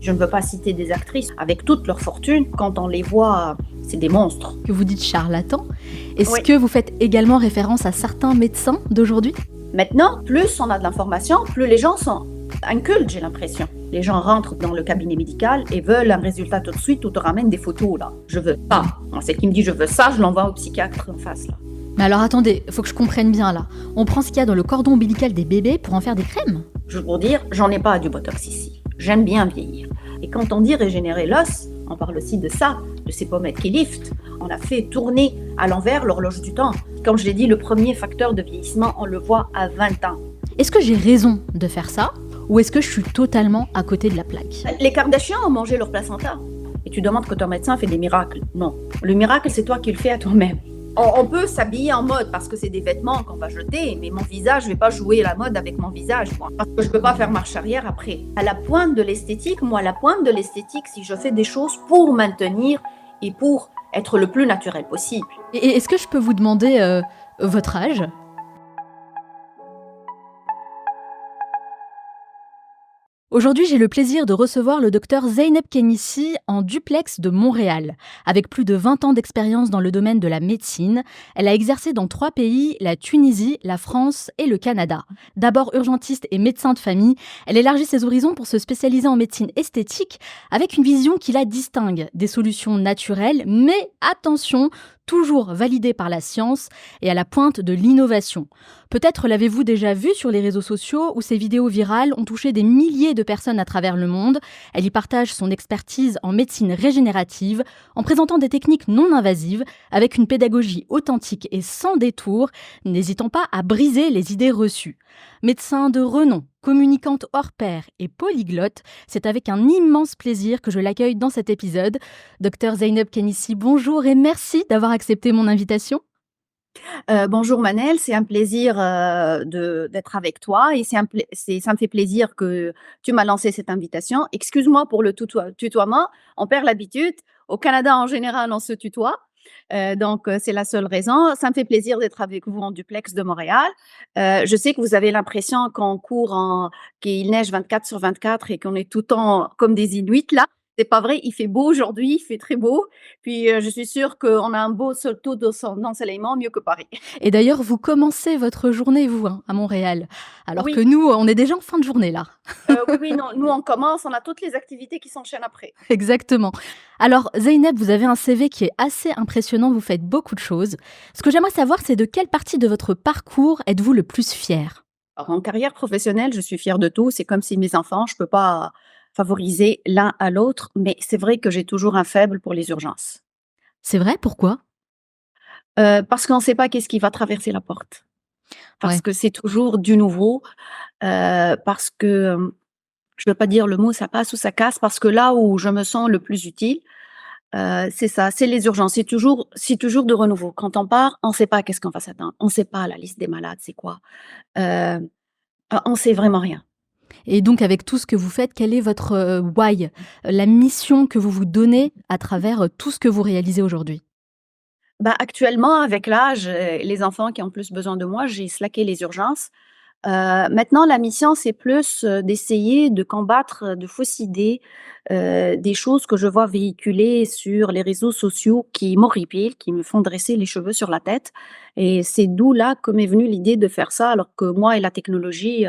Je ne veux pas citer des actrices avec toute leur fortune. Quand on les voit, c'est des monstres. Que vous dites charlatan, est-ce Oui. que vous faites également référence à certains médecins d'aujourd'hui? Maintenant, plus on a de l'information, plus les gens sont incultes, j'ai l'impression. Les gens rentrent dans le cabinet médical et veulent un résultat tout de suite ou te ramènent des photos là. Je veux ça. Moi, c'est qui me dit je veux ça, je l'envoie au psychiatre en face là. Mais alors attendez, faut que je comprenne bien là. On prend ce qu'il y a dans le cordon ombilical des bébés pour en faire des crèmes? Je veux vous dire, j'en ai pas du botox ici. J'aime bien vieillir. Et quand on dit régénérer l'os, on parle aussi de ça, de ces pommettes qui liftent. On a fait tourner à l'envers l'horloge du temps. Comme je l'ai dit, le premier facteur de vieillissement, on le voit à 20 ans. Est-ce que j'ai raison de faire ça ou est-ce que je suis totalement à côté de la plaque? Les Kardashians ont mangé leur placenta. Et tu demandes que ton médecin fait des miracles. Non. Le miracle, c'est toi qui le fais à toi-même. On peut s'habiller en mode parce que c'est des vêtements qu'on va jeter, mais mon visage, je vais pas jouer la mode avec mon visage, moi, parce que je peux pas faire marche arrière après. À la pointe de l'esthétique, moi, la pointe de l'esthétique, si je fais des choses pour maintenir et pour être le plus naturel possible. Et est-ce que je peux vous demander votre âge? Aujourd'hui, j'ai le plaisir de recevoir le docteur Zeynep Kennissi en duplex de Montréal. Avec plus de 20 ans d'expérience dans le domaine de la médecine, elle a exercé dans 3 pays, la Tunisie, la France et le Canada. D'abord urgentiste et médecin de famille, elle élargit ses horizons pour se spécialiser en médecine esthétique avec une vision qui la distingue. Des solutions naturelles, mais attention, toujours validées par la science et à la pointe de l'innovation. Peut-être l'avez-vous déjà vu sur les réseaux sociaux où ces vidéos virales ont touché des milliers de personnes à travers le monde. Elle y partage son expertise en médecine régénérative en présentant des techniques non invasives avec une pédagogie authentique et sans détour, n'hésitant pas à briser les idées reçues. Médecin de renom, communicante hors pair et polyglotte, c'est avec un immense plaisir que je l'accueille dans cet épisode. Docteur Zeynep Kennissi, bonjour et merci d'avoir accepté mon invitation. Bonjour Manel, c'est un plaisir d'être avec toi et ça me fait plaisir que tu m'as lancé cette invitation. Excuse-moi pour le tutoiement, on perd l'habitude. Au Canada, en général, on se tutoie. Donc, c'est la seule raison. Ça me fait plaisir d'être avec vous en duplex de Montréal. Je sais que vous avez l'impression qu'il neige 24/24 et qu'on est tout le temps comme des Inuits là. C'est pas vrai, il fait beau aujourd'hui, il fait très beau. Puis, je suis sûre qu'on a un beau taux d'ensoleillement, mieux que Paris. Et d'ailleurs, vous commencez votre journée, vous, à Montréal, alors que Oui, nous, on est déjà en fin de journée là. oui, oui, non, nous on commence, on a toutes les activités qui s'enchaînent après. Exactement. Alors, Zeynep, vous avez un CV qui est assez impressionnant, vous faites beaucoup de choses. Ce que j'aimerais savoir, c'est de quelle partie de votre parcours êtes-vous le plus fier? Alors, en carrière professionnelle, je suis fière de tout. C'est comme si mes enfants, je peux pas favoriser l'un à l'autre, mais c'est vrai que j'ai toujours un faible pour les urgences. C'est vrai, pourquoi? Parce qu'on ne sait pas qu'est-ce qui va traverser la porte. Parce Ouais. que c'est toujours du nouveau, parce que, je ne veux pas dire le mot ça passe ou ça casse, parce que là où je me sens le plus utile, c'est ça, c'est les urgences. C'est toujours de renouveau. Quand on part, on ne sait pas qu'est-ce qu'on va s'attendre. On ne sait pas la liste des malades, c'est quoi. Heu, on ne sait vraiment rien. Et donc, avec tout ce que vous faites, quel est votre why, la mission que vous vous donnez à travers tout ce que vous réalisez aujourd'hui? Bah, actuellement, avec l'âge, les enfants qui ont plus besoin de moi, j'ai slacké les urgences. Maintenant, la mission, c'est plus, d'essayer de combattre, de fausses idées, des choses que je vois véhiculer sur les réseaux sociaux qui m'horripilent, qui me font dresser les cheveux sur la tête et c'est d'où là que m'est venue l'idée de faire ça alors que moi et la technologie,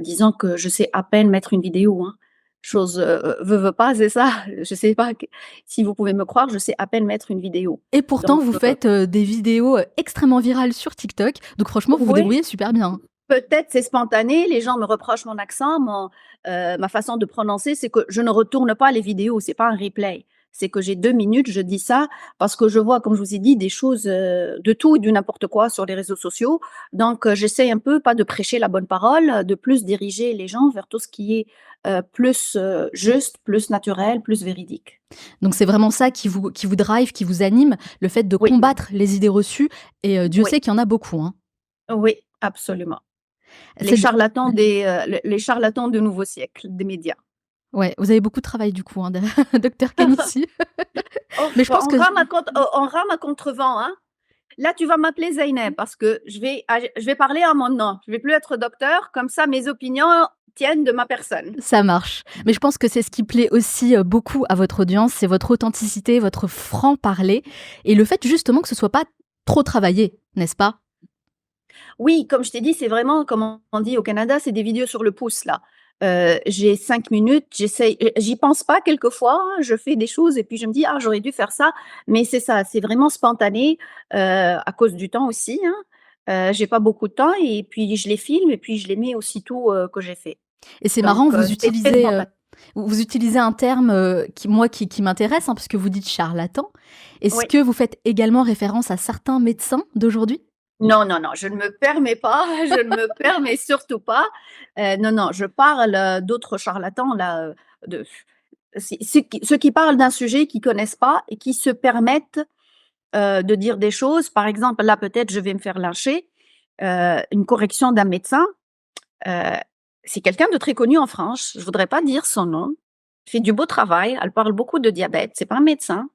disons que je sais à peine mettre une vidéo, hein. Chose, veut pas, c'est ça. Je sais pas q si vous pouvez me croire, je sais à peine mettre une vidéo. Et pourtant, Donc, vous faites des vidéos extrêmement virales sur TikTok. Donc, franchement, vous vous oui, débrouillez super bien. peut-être c'est spontané, les gens me reprochent mon accent, ma façon de prononcer, c'est que je ne retourne pas les vidéos, c'est pas un replay. C'est que j'ai 2 minutes, je dis ça parce que je vois, comme je vous ai dit, des choses, de tout et du n'importe quoi sur les réseaux sociaux. Donc, j'essaie un peu, pas de prêcher la bonne parole, de plus diriger les gens vers tout ce qui est, plus, juste, plus naturel, plus véridique. Donc, c'est vraiment ça qui vous drive, qui vous anime, le fait de Oui, combattre les idées reçues. Et Dieu oui, sait qu'il y en a beaucoup, hein. oui, absolument. Les C'est charlatans les charlatans du nouveau siècle, des médias. Ouais, vous avez beaucoup de travail du coup, hein, docteur Canissi. Oh, Mais je pense que on rame à contrevent, hein. Là, tu vas m'appeler Zeynep parce que je vais parler à mon nom. Je vais plus être docteur, comme ça mes opinions, tiennent de ma personne. Ça marche. Mais je pense que c'est ce qui plaît aussi, beaucoup à votre audience, c'est votre authenticité, votre franc-parler et le fait justement que ce soit pas trop travaillé, n'est-ce pas? Oui, comme je t'ai dit, c'est vraiment, comme on dit au Canada, c'est des vidéos sur le pouce là. J'ai 5 minutes, j'y pense pas quelquefois, hein, je fais des choses et puis je me dis: «Ah, j'aurais dû faire ça», mais c'est ça, c'est vraiment spontané, à cause du temps aussi, hein. J'ai pas beaucoup de temps et puis je les filme et puis je les mets aussitôt, que j'ai fait. Et c'est Donc marrant, c'est très spontané. vous utilisez un terme, qui m'intéresse, hein, parce que vous dites «charlatan». Est-ce Oui. que vous faites également référence à certains médecins d'aujourd'hui? Non, non, non, je ne me permets pas, je ne me permets surtout pas. Non, non, je parle, d'autres charlatans là, de c'est ceux qui parlent d'un sujet qu'ils connaissent pas et qui se permettent, de dire des choses. Par exemple, là, peut-être, je vais me faire lyncher, une correction d'un médecin, heu, c'est quelqu'un de très connu en France, je voudrais pas dire son nom. Elle fait du beau travail, elle parle beaucoup de diabète, c'est pas un médecin.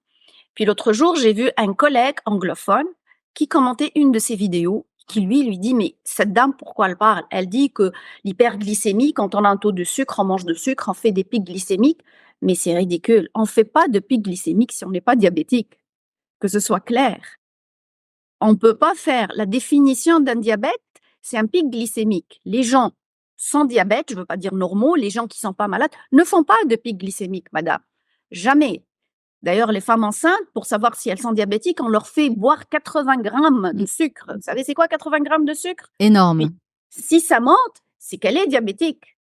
Puis l'autre jour, j'ai vu un collègue anglophone qui commentait une de ses vidéos, qui lui dit: «Mais cette dame, pourquoi elle parle? Elle dit que l'hyperglycémie, quand on a un taux de sucre, on mange de sucre, on fait des pics glycémiques». Mais c'est ridicule. On ne fait pas de pics glycémiques si on n'est pas diabétique, que ce soit clair. On ne peut pas faire la définition d'un diabète, c'est un pic glycémique. Les gens sans diabète, je ne veux pas dire normaux, les gens qui ne sont pas malades, ne font pas de pic glycémique, madame. Jamais. D'ailleurs, les femmes enceintes, pour savoir si elles sont diabétiques, on leur fait boire 80 grammes de Mmh, sucre. Vous savez, c'est quoi 80 grammes de sucre? Mais énorme. si ça monte, c'est qu'elle est diabétique.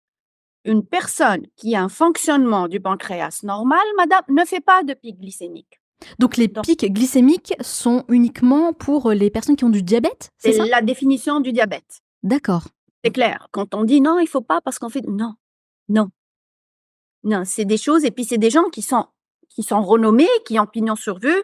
Une personne qui a un fonctionnement du pancréas normal, madame, ne fait pas de pic glycémique. Donc les Donc, pics glycémiques sont uniquement pour, les personnes qui ont du diabète, c'est c'est ça? la définition du diabète. D'accord. C'est clair. Quand on dit non, il faut pas parce qu'on fait non, non, non, c'est des choses et puis c'est des gens qui sont renommés, qui ont pignon sur rue.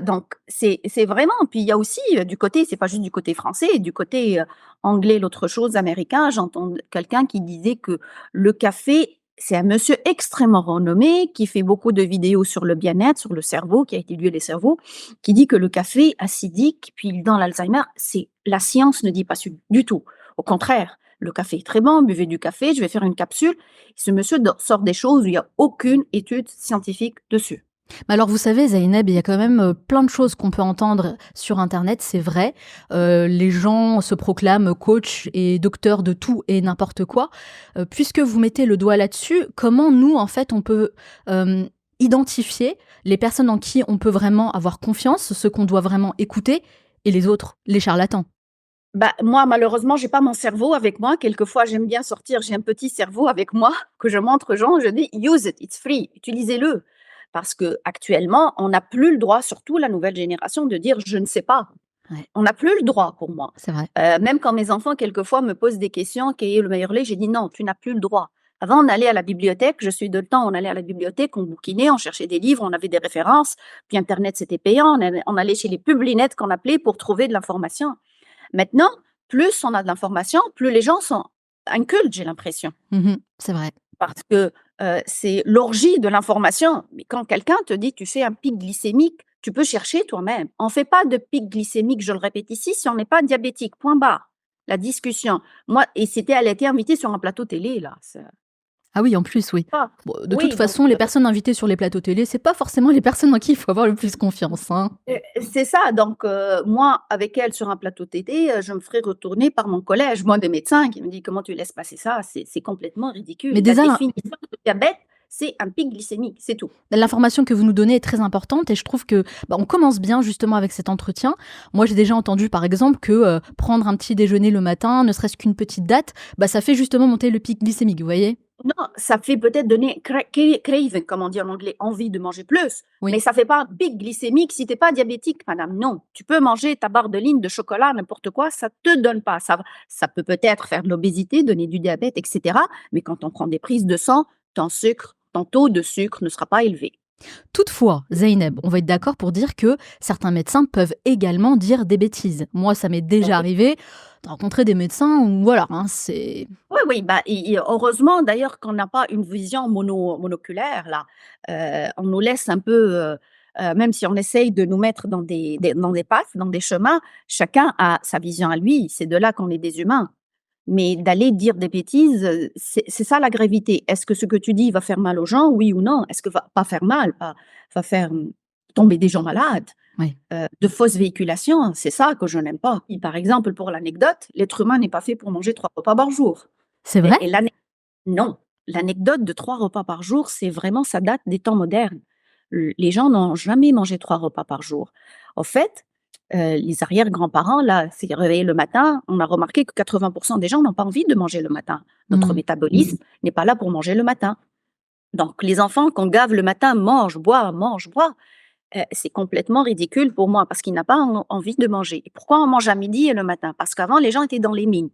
Donc c'est vraiment puis il y a aussi, du côté c'est pas juste du côté français, du côté, anglais, l'autre chose, américain, j'entends quelqu'un qui disait que le café c'est un monsieur extrêmement renommé qui fait beaucoup de vidéos sur le bien-être, sur le cerveau, qui a étudié les cerveaux, qui dit que le café acidique, puis dans l'Alzheimer, c'est la science ne dit pas su du tout. Au contraire, le café est très bon, buvez du café, je vais faire une capsule. Ce monsieur sort des choses où il y a aucune étude scientifique dessus. Mais alors vous savez Zeynep, il y a quand même, plein de choses qu'on peut entendre sur internet, c'est vrai. Les gens se proclament coach et docteurs de tout et n'importe quoi. Puisque vous mettez le doigt là-dessus, comment nous, en fait, on peut, identifier les personnes en qui on peut vraiment avoir confiance, ceux qu'on doit vraiment écouter et les autres, les charlatans? Bah, moi, malheureusement, j'ai pas mon cerveau avec moi. Quelquefois, j'aime bien sortir, j'ai un petit cerveau avec moi que je montre aux gens, je dis: «Use it, it's free, utilisez-le». Parce que actuellement, on n'a plus le droit, surtout la nouvelle génération, de dire: «Je ne sais pas». Ouais, On n'a plus le droit pour moi. c'est vrai. Même quand mes enfants, quelquefois, me posent des questions: «Quel est le meilleur lait?» j'ai dit: «Non, tu n'as plus le droit». Avant, on allait à la bibliothèque, je suis de le temps, on allait à la bibliothèque, on bouquinait, on cherchait des livres, on avait des références, puis internet, c'était payant, on allait chez les publinettes qu'on appelait pour trouver de l'information. Maintenant, plus on a de l'information, plus les gens sont incultes, j'ai l'impression. Mmh, c'est vrai. Parce que, c'est l'orgie de l'information. Mais quand quelqu'un te dit: «Tu fais un pic glycémique», tu peux chercher toi-même. On ne fait pas de pic glycémique, je le répète ici, si on n'est pas diabétique, point barre. La discussion. Moi et elle a été invitée sur un plateau télé là, c'est Ah oui, en plus, oui. pas Bon, de toute oui donc façon, les personnes invitées sur les plateaux télé, c'est pas forcément les personnes en qui il faut avoir le plus confiance, hein. C'est ça donc moi avec elle sur un plateau télé, je me ferai retourner par mon collège, moi des médecins qui me dit: «Comment tu laisses passer ça? C'est complètement Mais ridicule. La déjà, définition du diabète, c'est un pic glycémique, c'est tout». l'information que vous nous donnez est très importante et je trouve que, bah, on commence bien justement avec cet entretien. Moi, j'ai déjà entendu par exemple que, prendre un petit déjeuner le matin, ne serait-ce qu'une petite date, bah, ça fait justement monter le pic glycémique, vous voyez? Non, ça fait peut-être donner craving, comme on dit en anglais, envie de manger plus, mais Oui. ça fait pas un pic glycémique si tu es pas diabétique madame, non. Tu peux manger ta barre de ligne de chocolat, n'importe quoi, ça te donne pas. Ça peut peut-être faire de l'obésité, donner du diabète et cetera, mais quand on prend des prises de sang, ton taux de sucre ne sera pas élevé. Toutefois, Zeynep, on va être d'accord pour dire que certains médecins peuvent également dire des bêtises. Moi, ça m'est déjà arrivé de rencontrer des médecins où voilà, hein, c'est Oui, oui, bah, et heureusement d'ailleurs qu'on n'a pas une vision monoculaire là. On nous laisse un peu, même si on essaye de nous mettre dans des paths, dans des chemins, chacun a sa vision à lui. C'est de là qu'on est des humains. Mais d'aller dire des bêtises, c'est ça la gravité. Est-ce que ce que tu dis va faire mal aux gens, oui ou non? Est-ce que va pas faire mal, pas va faire, tomber des gens malades? Oui. De fausses véhiculations, c'est ça que je n'aime pas. Et par exemple, pour l'anecdote, l'être humain n'est pas fait pour manger 3 repas par jour C'est vrai? et non, l'anecdote de 3 repas par jour, c'est vraiment ça date des temps modernes. Les gens n'ont jamais mangé 3 repas par jour. En fait, les arrière-grands-parents là, s'ils réveillaient le matin, on a remarqué que 80 des gens n'ont pas envie de manger le matin. Notre Mmh. métabolisme n'est pas là pour manger le matin. Donc les enfants qu'on gave le matin: mange, bois», c'est complètement ridicule pour moi parce qu'il n'a pas envie de manger. Et pourquoi on mange à midi et le matin? Parce qu'avant les gens étaient dans les mines.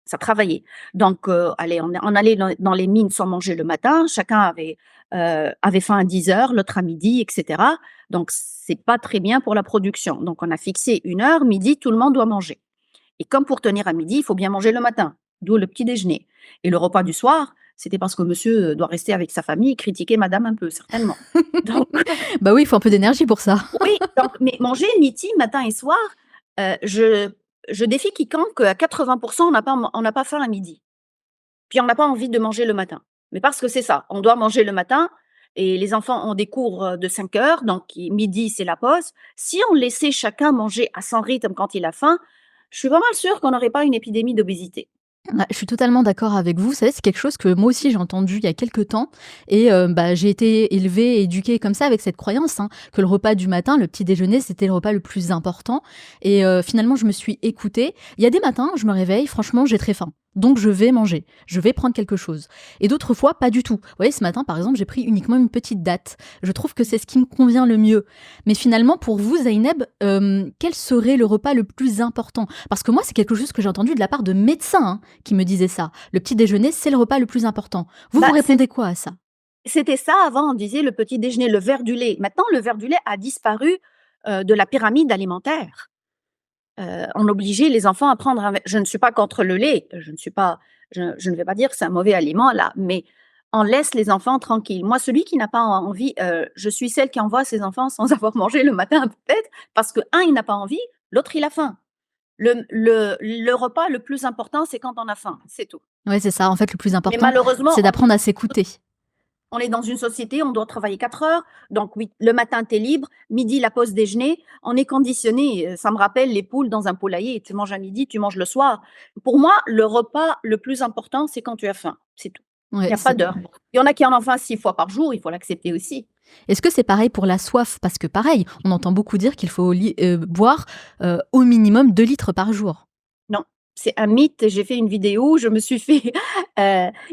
Ça travaillait. Donc, allez, on allait dans les mines sans manger le matin. Chacun avait faim à 10 heures, l'autre à midi, et cetera. Donc c'est pas très bien pour la production. Donc on a fixé 1 heure, midi, tout le monde doit manger. Et comme pour tenir à midi, il faut bien manger le matin, d'où le petit déjeuner. Et le repas du soir, c'était parce que monsieur, doit rester avec sa famille et critiquer madame un peu, certainement. Donc Bah oui, il faut un peu d'énergie pour ça. oui, donc mais manger midi, matin et soir, je défie quiconque, à 80 on n'a pas faim à midi. Puis on n'a pas envie de manger le matin. Mais parce que c'est ça, on doit manger le matin et les enfants ont des cours, de 5 heures, donc midi, c'est la pause. Si on laissait chacun manger à son rythme quand il a faim, je suis pas mal sûre qu'on n'aurait pas une épidémie d'obésité. Ouais, je suis totalement d'accord avec vous. Vous savez, c'est quelque chose que moi aussi j'ai entendu il y a quelque temps et bah, j'ai été élevée et éduquée comme ça avec cette croyance, hein, que le repas du matin, le petit déjeuner, c'était le repas le plus important et finalement je me suis écoutée. Il y a des matins, je me réveille, franchement, j'ai très faim. Donc je vais manger, je vais prendre quelque chose. Et d'autres fois, pas du tout. Vous voyez, ce matin, par exemple, j'ai pris uniquement une petite date. Je trouve que c'est ce qui me convient le mieux. Mais finalement, pour vous, Zaineb, quel serait le repas le plus important? Parce que moi, c'est quelque chose que j'ai entendu de la part de médecins, hein, qui me disait ça. Le petit déjeuner, c'est le repas le plus important. Vous Bah, répondez quoi à ça? c'était ça avant, on disait le petit déjeuner, le verre du lait. Maintenant, le verre du lait a disparu, de la pyramide alimentaire. On obligeait les enfants à prendre un verre. Je ne suis pas contre le lait, je ne vais pas dire que c'est un mauvais aliment là, mais on laisse les enfants tranquilles. Moi, celui qui n'a pas envie, je suis celle qui envoie ses enfants sans avoir mangé le matin peut-être, parce que un, il n'a pas envie, l'autre, il a faim. Le repas le plus important, c'est quand on a faim, c'est tout. Ouais, c'est ça. En fait, le plus Mais important, malheureusement, c'est d'apprendre à s'écouter. on est dans une société, on doit travailler 4 heures, donc oui, le matin, tu es libre, midi, la pause déjeuner, on est conditionné, ça me rappelle les poules dans un poulailler, tu manges à midi, tu manges le soir. Pour moi, le repas le plus important, c'est quand tu as faim, c'est tout. Il Ouais, y a pas d'heure. Il y en a qui en ont faim 6 fois par jour, il faut l'accepter aussi. Est-ce que c'est pareil pour la soif? Parce que pareil, on entend beaucoup dire qu'il faut boire au minimum 2 litres par jour. Non, c'est un mythe, j'ai fait une vidéo, je me suis fait,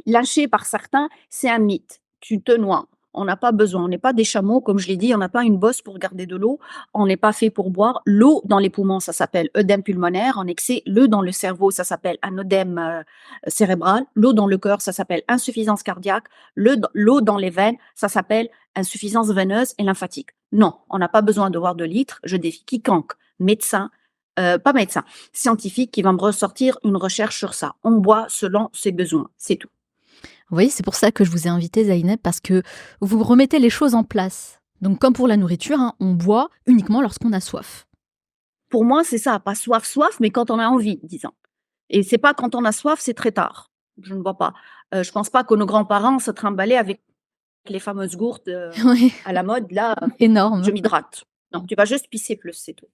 lyncher par certains, c'est un mythe. Tu te noies. On n'a pas besoin, on n'est pas des chameaux, comme je l'ai dit, on n'a pas une bosse pour garder de l'eau, on n'est pas fait pour boire. L'eau dans les poumons, ça s'appelle œdème pulmonaire en excès. L'eau dans le cerveau, ça s'appelle un œdème, cérébral. L'eau dans le cœur, ça s'appelle insuffisance cardiaque. L'eau dans les veines, ça s'appelle insuffisance veineuse et lymphatique. Non, on n'a pas besoin de boire de litres. Je défie quiconque, médecin, pas médecin, scientifique qui va me ressortir une recherche sur ça. On boit selon ses besoins, c'est tout. Vous voyez, c'est pour ça que je vous ai invité, Zaineb, parce que vous remettez les choses en place. Donc, comme pour la nourriture, hein, on boit uniquement lorsqu'on a soif. Pour moi, c'est ça, pas soif, soif, mais quand on a envie, disons. Et c'est pas quand on a soif, c'est très tard. Je ne bois pas. Je pense pas que nos grands-parents se trimballaient avec les fameuses gourdes, Oui, à la mode, là, je énorme. m'hydrate. Non, tu vas juste pisser plus, c'est tout.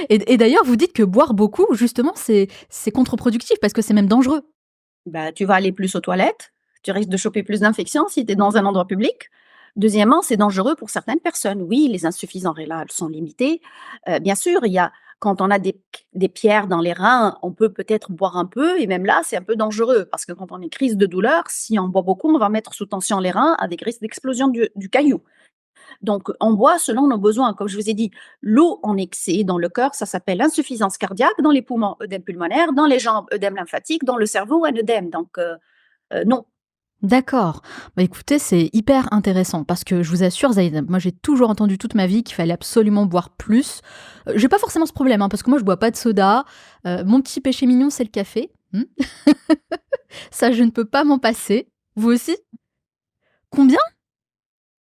Et d'ailleurs, vous dites que boire beaucoup, justement, c'est contre-productif parce que c'est même dangereux. Bah, tu vas aller plus aux toilettes, tu risques de choper plus d'infections si tu es dans un endroit public. Deuxièmement, c'est dangereux pour certaines personnes. Oui, les insuffisances rénales sont limitées. Bien sûr, il y a quand on a des pierres dans les reins, on peut peut-être boire un peu et même là, c'est un peu dangereux parce que quand on est crise de douleur, si on boit beaucoup, on va mettre sous tension les reins avec risque d'explosion du caillou. Donc, on boit selon nos besoins. Comme je vous ai dit, l'eau en excès dans le cœur, ça s'appelle insuffisance cardiaque, dans les poumons, œdème pulmonaire, dans les jambes, œdème lymphatique, dans le cerveau, un œdème. Donc, non. D'accord. Bah, écoutez, c'est hyper intéressant parce que je vous assure, Zainab, moi j'ai toujours entendu toute ma vie qu'il fallait absolument boire plus. J'ai pas forcément ce problème, hein, parce que moi je bois pas de soda. Mon petit péché mignon, c'est le café. Ça, je ne peux pas m'en passer. Vous aussi? Combien?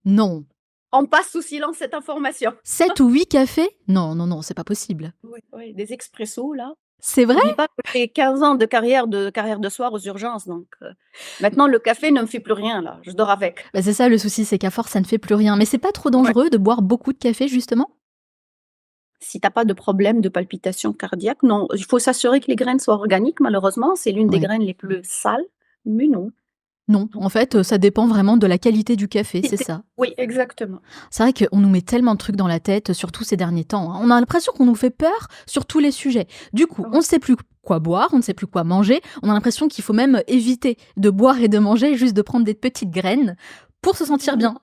Non. On passe sous silence cette information. 7 ou 8 cafés? Non, non, non, c'est pas possible. Oui, oui, des expressos, là. C'est vrai? Oublie pas que j'ai 15 ans de carrière de soir aux urgences, donc maintenant le café ne me fait plus rien là, je dors avec. Bah, c'est ça le souci, c'est qu'à force, ça ne fait plus rien. Mais c'est pas trop Ouais. dangereux de boire beaucoup de café, justement? Si tu as pas de problème de palpitation cardiaque, non. Il faut s'assurer que les graines soient organiques malheureusement, c'est l'une des Ouais. graines les plus sales, mais non. Non, en fait, ça dépend vraiment de la qualité du café, c'est ça. Oui, exactement. C'est vrai qu'on nous met tellement de trucs dans la tête, surtout ces derniers temps, hein. On a l'impression qu'on nous fait peur sur tous les sujets. Du coup, on Ouais. ne sait plus quoi boire, on ne sait plus quoi manger. On a l'impression qu'il faut même éviter de boire et de manger, juste de prendre des petites graines pour se sentir bien.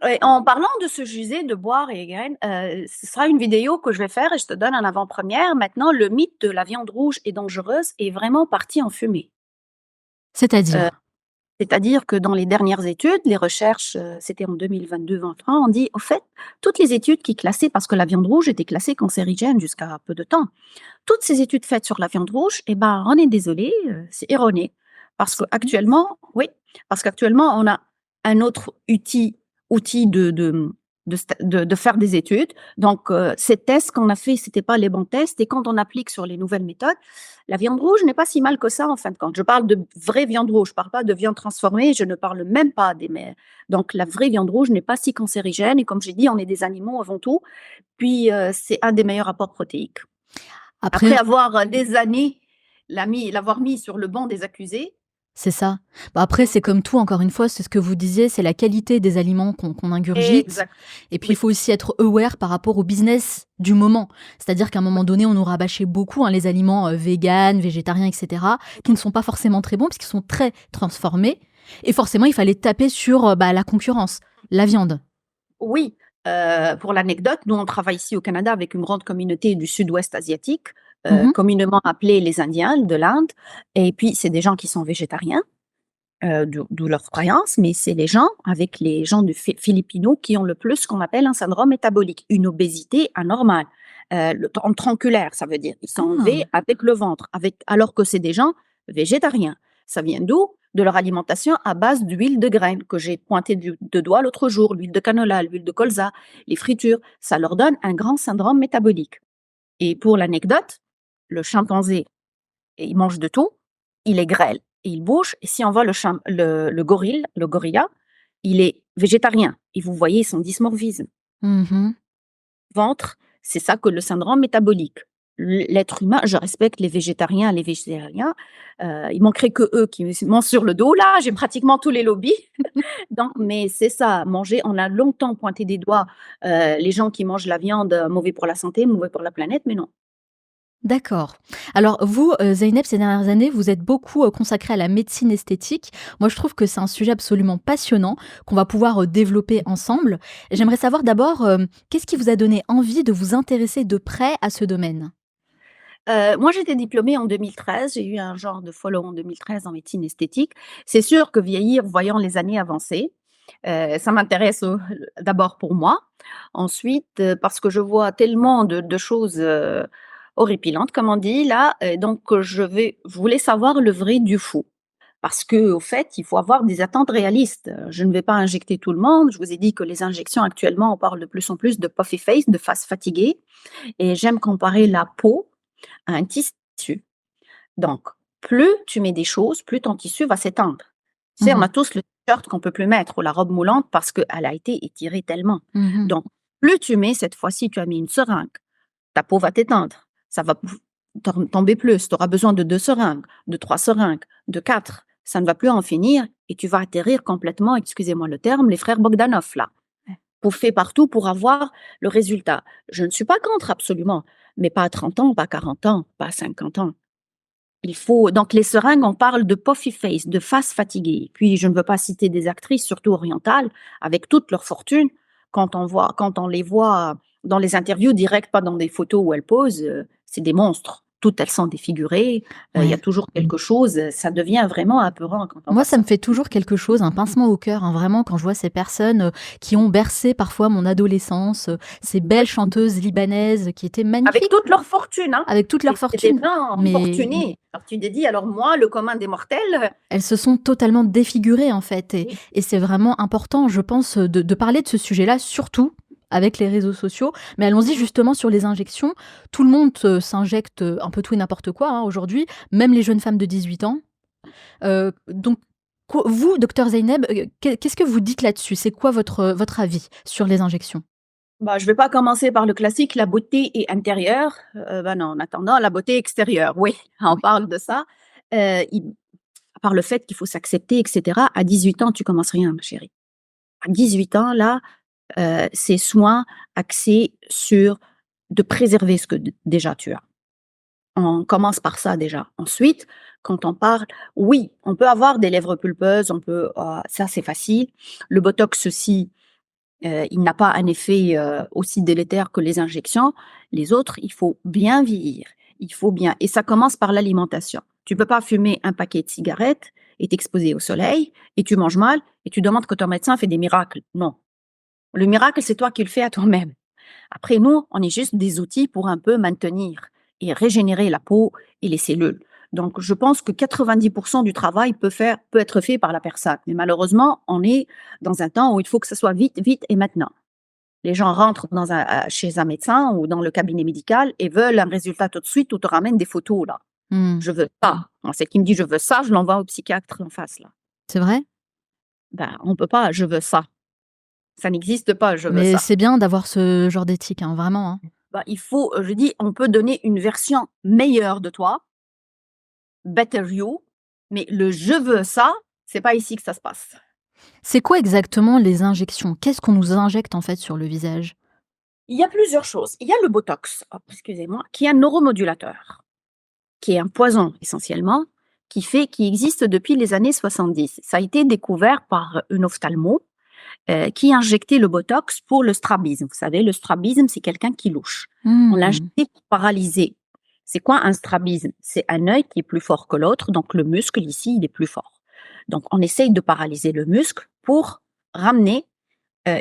Et en parlant de se juger, de boire et graines, ce sera une vidéo que je vais faire et je te donne en avant-première. Maintenant, le mythe de la viande rouge est dangereuse est vraiment parti en fumée. Heu, C'est-à-dire? c'est-à-dire que dans les dernières études, les recherches, c'était en 2022-23, on dit: «Au fait, toutes les études qui classaient» parce que la viande rouge était classée cancérigène jusqu'à peu de temps. Toutes ces études faites sur la viande rouge et ben, on est désolé, c'est erroné. Parce C'est vrai? qu'actuellement oui, parce qu'actuellement, on a un autre outil de faire des études. Donc ces tests qu'on a fait, c'était pas les bons tests et quand on applique sur les nouvelles méthodes, la viande rouge n'est pas si mal que ça en fin de compte. Je parle de vraie viande rouge, je parle pas de viande transformée, je ne parle même pas des mais donc la vraie viande rouge n'est pas si cancérigène et comme j'ai dit, on est des animaux avant tout, puis, c'est un des meilleurs apports protéiques. Après Après avoir, des années l'avoir mis sur le banc des accusés. c'est ça. Bah, après, c'est comme tout, encore une fois, c'est ce que vous disiez, c'est la qualité des aliments qu'on ingurgite. Exact. Et puis, il Oui, faut aussi être aware par rapport au business du moment. C'est-à-dire qu'à un moment donné, on nous rabâchait beaucoup hein, les aliments véganes, végétariens, etc., qui ne sont pas forcément très bons, puisqu'ils sont très transformés. Et forcément, il fallait taper sur bah, la concurrence, la viande. oui, pour l'anecdote, nous on travaille ici au Canada avec une grande communauté du sud-ouest asiatique, Mhm. communément appelés les Indiens de l'Inde et puis c'est des gens qui sont végétariens, d'où leur croyance, mais c'est les gens avec les gens du philippino qui ont le plus ce qu'on appelle un syndrome métabolique, une obésité anormale, le tronculaire, ça veut dire. Ils sont en V Ah, avec le ventre, avec alors que c'est des gens végétariens. Ça vient d'où? De leur alimentation à base d'huile de graines que j'ai pointé de doigt l'autre jour, l'huile de canola, l'huile de colza, les fritures, ça leur donne un grand syndrome métabolique. Et pour l'anecdote, le chimpanzé, il mange de tout, il est grêle et il bouge. Et si on voit le gorilla, il est végétarien. Et vous voyez son dysmorphisme. mhm. Ventre, c'est ça que le syndrome métabolique. L'être humain, je respecte les végétariens, il manquerait que eux qui me mangent sur le dos. Là, j'ai pratiquement tous les lobbies. Donc, mais c'est ça, manger. On a longtemps pointé des doigts les gens qui mangent la viande, mauvais pour la santé, mauvais pour la planète, mais non. D'accord. Alors vous, Zeynep, ces dernières années, vous êtes beaucoup, consacrée à la médecine esthétique. Moi, je trouve que c'est un sujet absolument passionnant qu'on va pouvoir, développer ensemble. J'aimerais savoir d'abord, qu'est-ce qui vous a donné envie de vous intéresser de près à ce domaine? Moi, j'étais diplômée en 2013. J'ai eu un genre de follow en 2013 en médecine esthétique. C'est sûr que vieillir, voyant les années avancer, ça m'intéresse, d'abord pour moi. Ensuite, parce que je vois tellement de choses, horripilantes comme on dit là, donc je voulais savoir le vrai du faux. Parce que au fait, il faut avoir des attentes réalistes. Je ne vais pas injecter tout le monde. Je vous ai dit que les injections actuellement, on parle de plus en plus de puffy face, de face fatiguée et j'aime comparer la peau à un tissu. Donc, plus tu mets des choses, plus ton tissu va s'étendre. Tu sais, on Mmh. a tous le t-shirt qu'on peut plus mettre ou la robe moulante parce qu'elle a été étirée tellement. Mmh. Donc, plus tu mets, cette fois-ci, tu as mis une seringue, ta peau va t'étendre. Ça va tomber plus. Tu auras besoin de 2 seringues, de 3 seringues, de 4. Ça ne va plus en finir et tu vas atterrir complètement, excusez-moi le terme, les frères Bogdanov là. Fait partout pour avoir le résultat. Je ne suis pas contre absolument, mais pas à 30 ans, pas à 40 ans, pas à 50 ans. Il faut donc les seringues, on parle de puffy face, de face fatiguée. Puis je ne veux pas citer des actrices, surtout orientales, avec toute leur fortune. Quand on les voit dans les interviews directes, pas dans des photos où elles posent, c'est des monstres. Toutes elles sont défigurées. Il y a Ouais. toujours quelque chose. Ça devient vraiment apeurant quand on Moi, voit ça me ça. fait toujours quelque chose, un pincement au cœur, hein, vraiment, quand je vois ces personnes, qui ont bercé parfois mon adolescence, ces belles Oui. chanteuses libanaises qui étaient Avec magnifiques, toute leur fortune, hein. avec toute leur C'est des fortune. gens Mais fortunés. Alors tu te dis: «Alors moi, le commun des mortels», elles se sont totalement défigurées, en fait et oui, et c'est vraiment important, je pense, de parler de ce sujet-là, surtout avec les réseaux sociaux. Mais allons-y justement sur les injections. Tout le monde, s'injecte, un peu tout et n'importe quoi, hein, aujourd'hui, même les jeunes femmes de 18 ans. Donc quoi vous, docteur Zeynep, qu'est-ce que vous dites là-dessus? C'est quoi votre avis sur les injections? Bah, je vais pas commencer par le classique, la beauté est intérieure. Bah, non, en attendant, la beauté extérieure, oui, on Oui. parle de ça. Il À part le fait qu'il faut s'accepter et cetera, à 18 ans, tu commences rien, ma chérie. À 18 ans, là, c'est soin axé sur de préserver ce que déjà tu as. On commence par ça déjà. Ensuite, quand on parle, oui, on peut avoir des lèvres pulpeuses, on peut, ça c'est facile. Le botox aussi, il n'a pas un effet, aussi délétère que les injections. Les autres, il faut bien vieillir. Il faut bien et ça commence par l'alimentation. Tu peux pas fumer un paquet de cigarettes et t'exposer au soleil et tu manges mal et tu demandes que ton médecin fait des miracles. Non. Le miracle, c'est toi qui le fais à toi-même. Après, nous, on est juste des outils pour un peu maintenir et régénérer la peau et les cellules. Donc, je pense que 90% du travail peut être fait par la personne. Mais malheureusement, on est dans un temps où il faut que ça soit vite, vite et maintenant. Les gens rentrent chez un médecin ou dans le cabinet médical et veulent un résultat tout de suite ou te ramènent des photos là. Mmh. Je veux ça. Moi, c'est qui me dit je veux ça, je l'envoie au psychiatre en face là. C'est vrai? Ben, on peut pas, je veux ça. Ça n'existe pas, je veux Mais ça. c'est bien d'avoir ce genre d'éthique, hein, vraiment, hein. Ben, il faut, je dis, on peut donner une version meilleure de toi, better you, mais le je veux ça, c'est pas ici que ça se passe. C'est quoi exactement les injections? Qu'est-ce qu'on nous injecte, en fait, sur le visage? Il y a plusieurs choses. Il y a le botox, excusez-moi, qui est un neuromodulateur, qui est un poison essentiellement, qui existe depuis les années 70. Ça a été découvert par une ophtalmo qui injectait le botox pour le strabisme. Vous savez, le strabisme, c'est quelqu'un qui louche. On Mmh. l'injectait pour paralyser. C'est quoi un strabisme? C'est un œil qui est plus fort que l'autre, donc le muscle ici, il est plus fort. Donc on essaye de paralyser le muscle pour ramener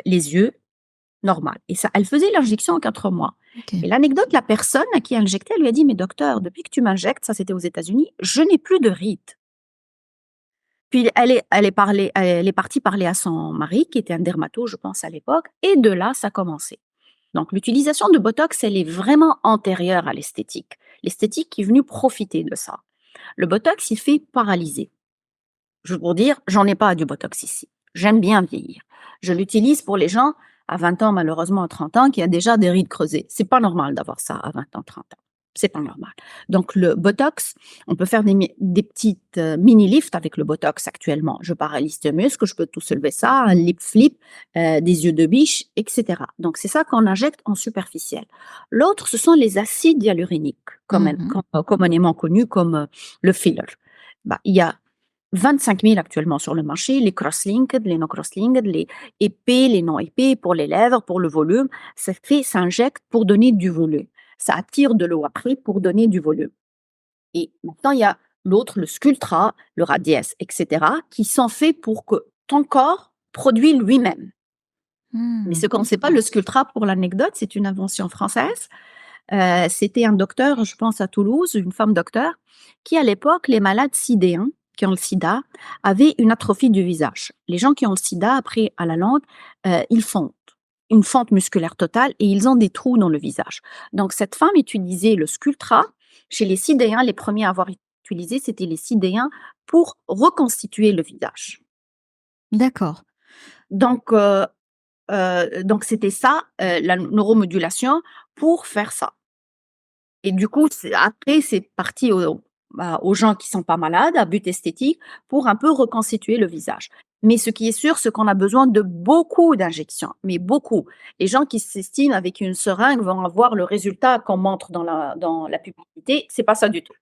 les yeux normal. Et ça, elle faisait l'injection en 4 mois. OK. Et l'anecdote, la personne à qui elle injectait, elle lui a dit: «Mais docteur, depuis que tu m'injectes», ça c'était aux États-Unis, «je n'ai plus de rides». Puis elle est partie parler à son mari, qui était un dermato, je pense, à l'époque, et de là, ça a commencé. Donc l'utilisation de botox, elle est vraiment antérieure à l'esthétique. L'esthétique est venue profiter de ça. Le botox, il fait paralyser. Je veux vous dire, j'en ai pas du botox ici. J'aime bien vieillir. Je l'utilise pour les gens à 20 ans, malheureusement à 30 ans, qui a déjà des rides creusées. C'est pas normal d'avoir ça à 20 ans, 30 ans. C'est pas normal. Donc le botox, on peut faire des petites mini lifts avec le botox actuellement. Je paralyse le muscle, je peux tout soulever ça, un lip flip, des yeux de biche, etc. Donc c'est ça qu'on injecte en superficiel. L'autre, ce sont les acides hyaluroniques, Mmh. communément connus comme le filler. Bah, il y a 25 000 actuellement sur le marché, les cross-linked, les non cross-linked, les épais, les non épais, pour les lèvres, pour le volume. Ça injecte pour donner du volume. Ça attire de l'eau après pour donner du volume. Et maintenant, il y a l'autre, le Sculptra, le Radiesse, etc., qui sont faits pour que ton corps produit lui-même. Mais Mmh. ce qu'on ne sait pas, le Sculptra, pour l'anecdote, c'est une invention française. C'était un docteur, je pense à Toulouse, une femme docteur, qui à l'époque, les malades sidéens qui ont le sida avaient une atrophie du visage. Les gens qui ont le sida, après à la langue, ils fondent, une fente musculaire totale et ils ont des trous dans le visage. Donc cette femme utilisait le Sculptra. Chez les sidéens, les premiers à avoir utilisé, c'était les sidéens pour reconstituer le visage. D'accord. Donc, c'était ça, la neuromodulation pour faire ça. Et du coup, c'est parti aux gens qui sont pas malades, à but esthétique, pour un peu reconstituer le visage. Mais ce qui est sûr, c'est qu'on a besoin de beaucoup d'injections, mais beaucoup. Les gens qui s'estiment avec une seringue vont avoir le résultat qu'on montre dans la publicité, c'est pas ça du tout.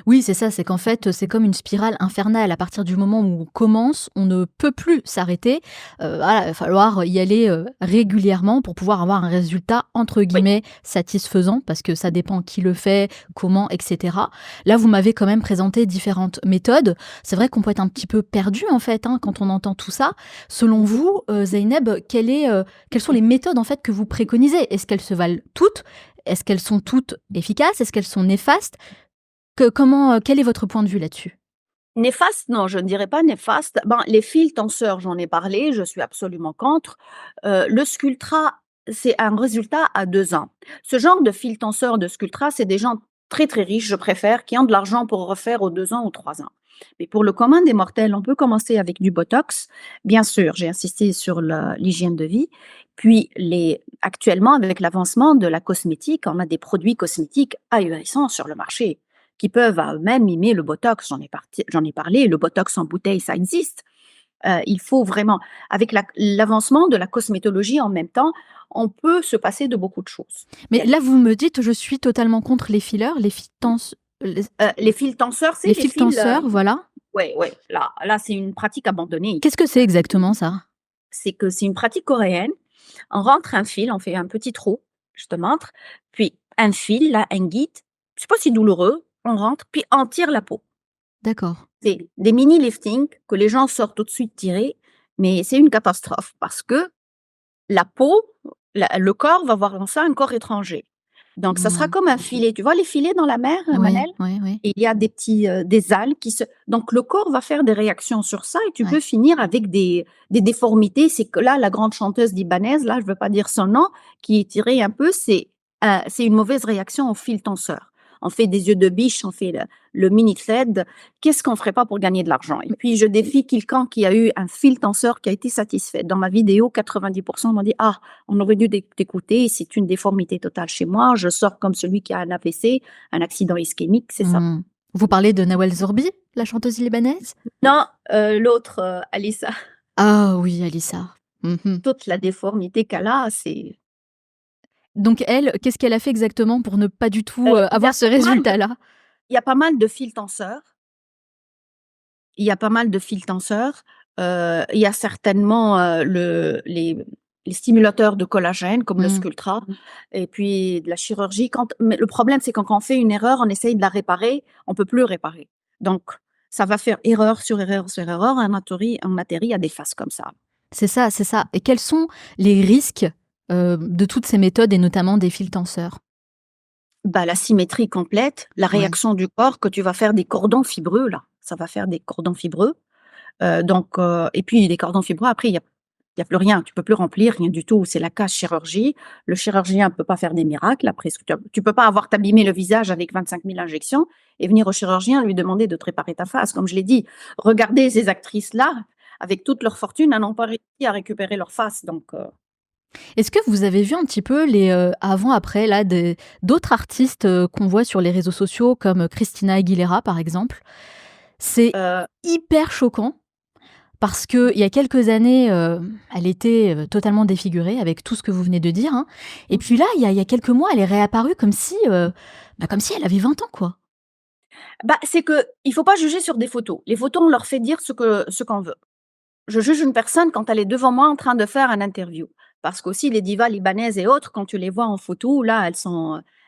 Oui, c'est ça, c'est qu'en fait, c'est comme une spirale infernale. À partir du moment où on commence, on ne peut plus s'arrêter. Voilà, il va falloir y aller, régulièrement pour pouvoir avoir un résultat entre Oui. guillemets «satisfaisant» parce que ça dépend qui le fait, comment et cetera. Là, vous m'avez quand même présenté différentes méthodes. C'est vrai qu'on peut être un petit peu perdu, en fait, hein, quand on entend tout ça. Selon vous, Zeynep, quelles sont les méthodes, en fait, que vous préconisez? Est-ce qu'elles se valent toutes? Est-ce qu'elles sont toutes efficaces? Est-ce qu'elles sont néfastes? Quel est votre point de vue là-dessus? Néfaste, non, je ne dirais pas néfaste. Ben, les fils tenseurs, j'en ai parlé, je suis absolument contre. Le Sculptra c'est un résultat à 2 ans. Ce genre de fil tenseur de Sculptra, c'est des gens très, très riches, je préfère, qui ont de l'argent pour refaire aux 2 ans ou 3 ans. Mais pour le commun des mortels, on peut commencer avec du botox. Bien sûr, j'ai insisté sur l'hygiène de vie. Puis, actuellement, avec l'avancement de la cosmétique, on a des produits cosmétiques ahurissants sur le marché qui peuvent même mimer le botox. J'en ai parlé, le botox en bouteille, ça existe. Il faut vraiment, avec l'avancement de la cosmétologie en même temps, on peut se passer de beaucoup de choses. Mais là, vous me dites: «Je suis totalement contre les fillers», Les fils tenseurs, c'est les les fils fils, tenseurs, voilà. ouais, ouais, là, c'est une pratique abandonnée. Qu'est-ce que c'est exactement ça? C'est que c'est une pratique coréenne. On rentre un fil, on fait un petit trou, je te montre, puis un fil, là, un guide, c'est pas si douloureux, on rentre, puis on tire la peau. D'accord. C'est des mini liftings que les gens sortent tout de suite tirer, mais c'est une catastrophe parce que la peau, le corps va voir dans ça un corps étranger. Donc ça sera Mmh. comme un filet. Tu vois les filets dans la mer, Oui, Manel? oui, oui. Il y a des algues qui se donc le corps va faire des réactions sur ça et tu Ouais. peux finir avec des déformités. C'est que là, la grande chanteuse libanaise, là, je veux pas dire son nom, qui est tirée un peu, c'est une mauvaise réaction au fil tenseur. On fait des yeux de biche, on fait le mini thread. Qu'est-ce qu'on ferait pas pour gagner de l'argent? Et puis je défie quelqu'un qui a eu un fil tenseur qui a été satisfait. Dans ma vidéo, 90% m'ont dit: «Ah, on aurait dû t'écouter, c'est une déformité totale chez moi, je sors comme celui qui a un AVC, un accident ischémique», c'est ça. Mmh. Vous parlez de Nawal Zorbi, la chanteuse libanaise? Non, l'autre, Alissa, Ah oui, Alissa. Mmh. toute la déformité qu'elle a, c'est Donc elle, qu'est-ce qu'elle a fait exactement pour ne pas du tout, il y a avoir ce pas mal résultat-là? il y a pas mal de fils tenseurs. Il y a pas mal de fils tenseurs. Il y a certainement, les stimulateurs de collagène comme le Mmh. Sculptra et puis de la chirurgie mais le problème, c'est quand on fait une erreur, on essaye de la réparer, on peut plus réparer. Donc ça va faire erreur sur erreur sur erreur, on atterrit à des phases comme ça. C'est ça, c'est ça. Et quels sont les risques, de toutes ces méthodes et notamment des fils tenseurs? Bah, la symétrie complète, la Ouais. réaction du corps que tu vas faire des cordons fibreux là, ça va faire des cordons fibreux. Et puis les cordons fibreux après il y a plus rien, tu peux plus remplir, rien du tout, c'est la casse chirurgie. Le chirurgien peut pas faire des miracles après ce que tu peux pas avoir t'abîmer le visage avec 25 000 injections et venir au chirurgien lui demander de te réparer ta face. Comme je l'ai dit, regardez ces actrices-là, avec toute leur fortune, elles n'ont pas réussi à récupérer leur face Est-ce que vous avez vu un petit peu les, avant-après là des d'autres artistes, qu'on voit sur les réseaux sociaux comme Christina Aguilera par exemple? C'est heu hyper choquant parce qu'il y a quelques années, elle était, totalement défigurée avec tout ce que vous venez de dire, hein, et puis là, il y a quelques mois, elle est réapparue comme si elle avait 20 ans, quoi. Bah, c'est que il faut pas juger sur des photos. Les photos, on leur fait dire ce qu'on veut. Je juge une personne quand elle est devant moi en train de faire un interview. Parce qu'aussi les divas libanaises et autres, quand tu les vois en photo, là,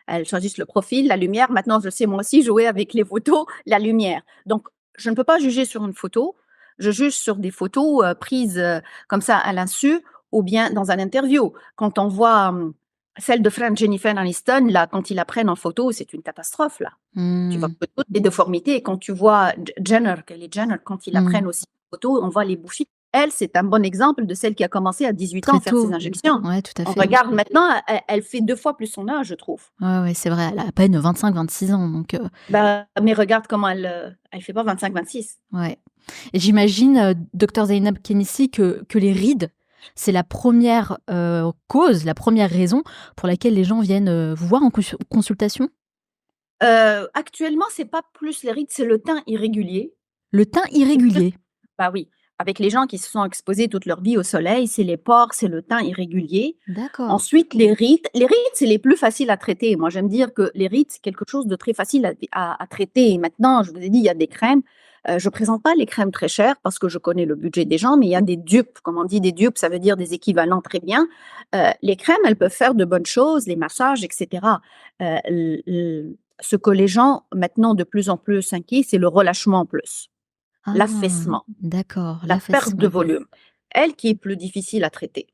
elles choisissent le profil, la lumière. Maintenant, je sais moi aussi jouer avec les photos, la lumière. Donc, je ne peux pas juger sur une photo. Je juge sur des photos prises comme ça à l'insu ou bien dans un interview. Quand on voit celle de Jennifer Aniston, là, quand ils la prennent en photo, c'est une catastrophe, là. Tu vois Mmh. que toutes les déformités. Et quand tu vois Jenner, Kylie Jenner, quand ils la Mmh. prennent aussi en photo, on voit les bouffées. Elle, c'est un bon exemple de celle qui a commencé à 18 ans Très à faire ses tôt. injections. Ouais, tout à On fait. regarde maintenant, elle fait 2 fois plus son âge, je trouve. Ouais, ouais, c'est vrai, elle a à peine 25-26 ans donc Bah, mais regarde comment elle fait pas 25-26. ouais. Et j'imagine, docteur Zeynep Kennissi, que les rides, c'est la première cause, la première raison pour laquelle les gens viennent, vous voir en consultation? Actuellement, c'est pas plus les rides, c'est le teint irrégulier. Le teint C'est plus irrégulier. bah oui, avec les gens qui se sont exposés toute leur vie au soleil, c'est les pores, c'est le teint irrégulier. D'accord. Ensuite, les rides, c'est les plus faciles à traiter. Moi, j'aime dire que les rides, c'est quelque chose de très facile à traiter. Et maintenant, je vous ai dit, il y a des crèmes. Je présente pas les crèmes très chères parce que je connais le budget des gens, mais il y a des dupes. Comme on dit, des dupes, ça veut dire des équivalents très bien. Les crèmes, elles peuvent faire de bonnes choses, les massages, etc. Ce que les gens, maintenant, de plus en plus s'inquiètent, c'est le relâchement en plus, Ah! l'affaissement, D'accord, la perte de l'affaissement. volume. Elle qui est plus difficile à traiter.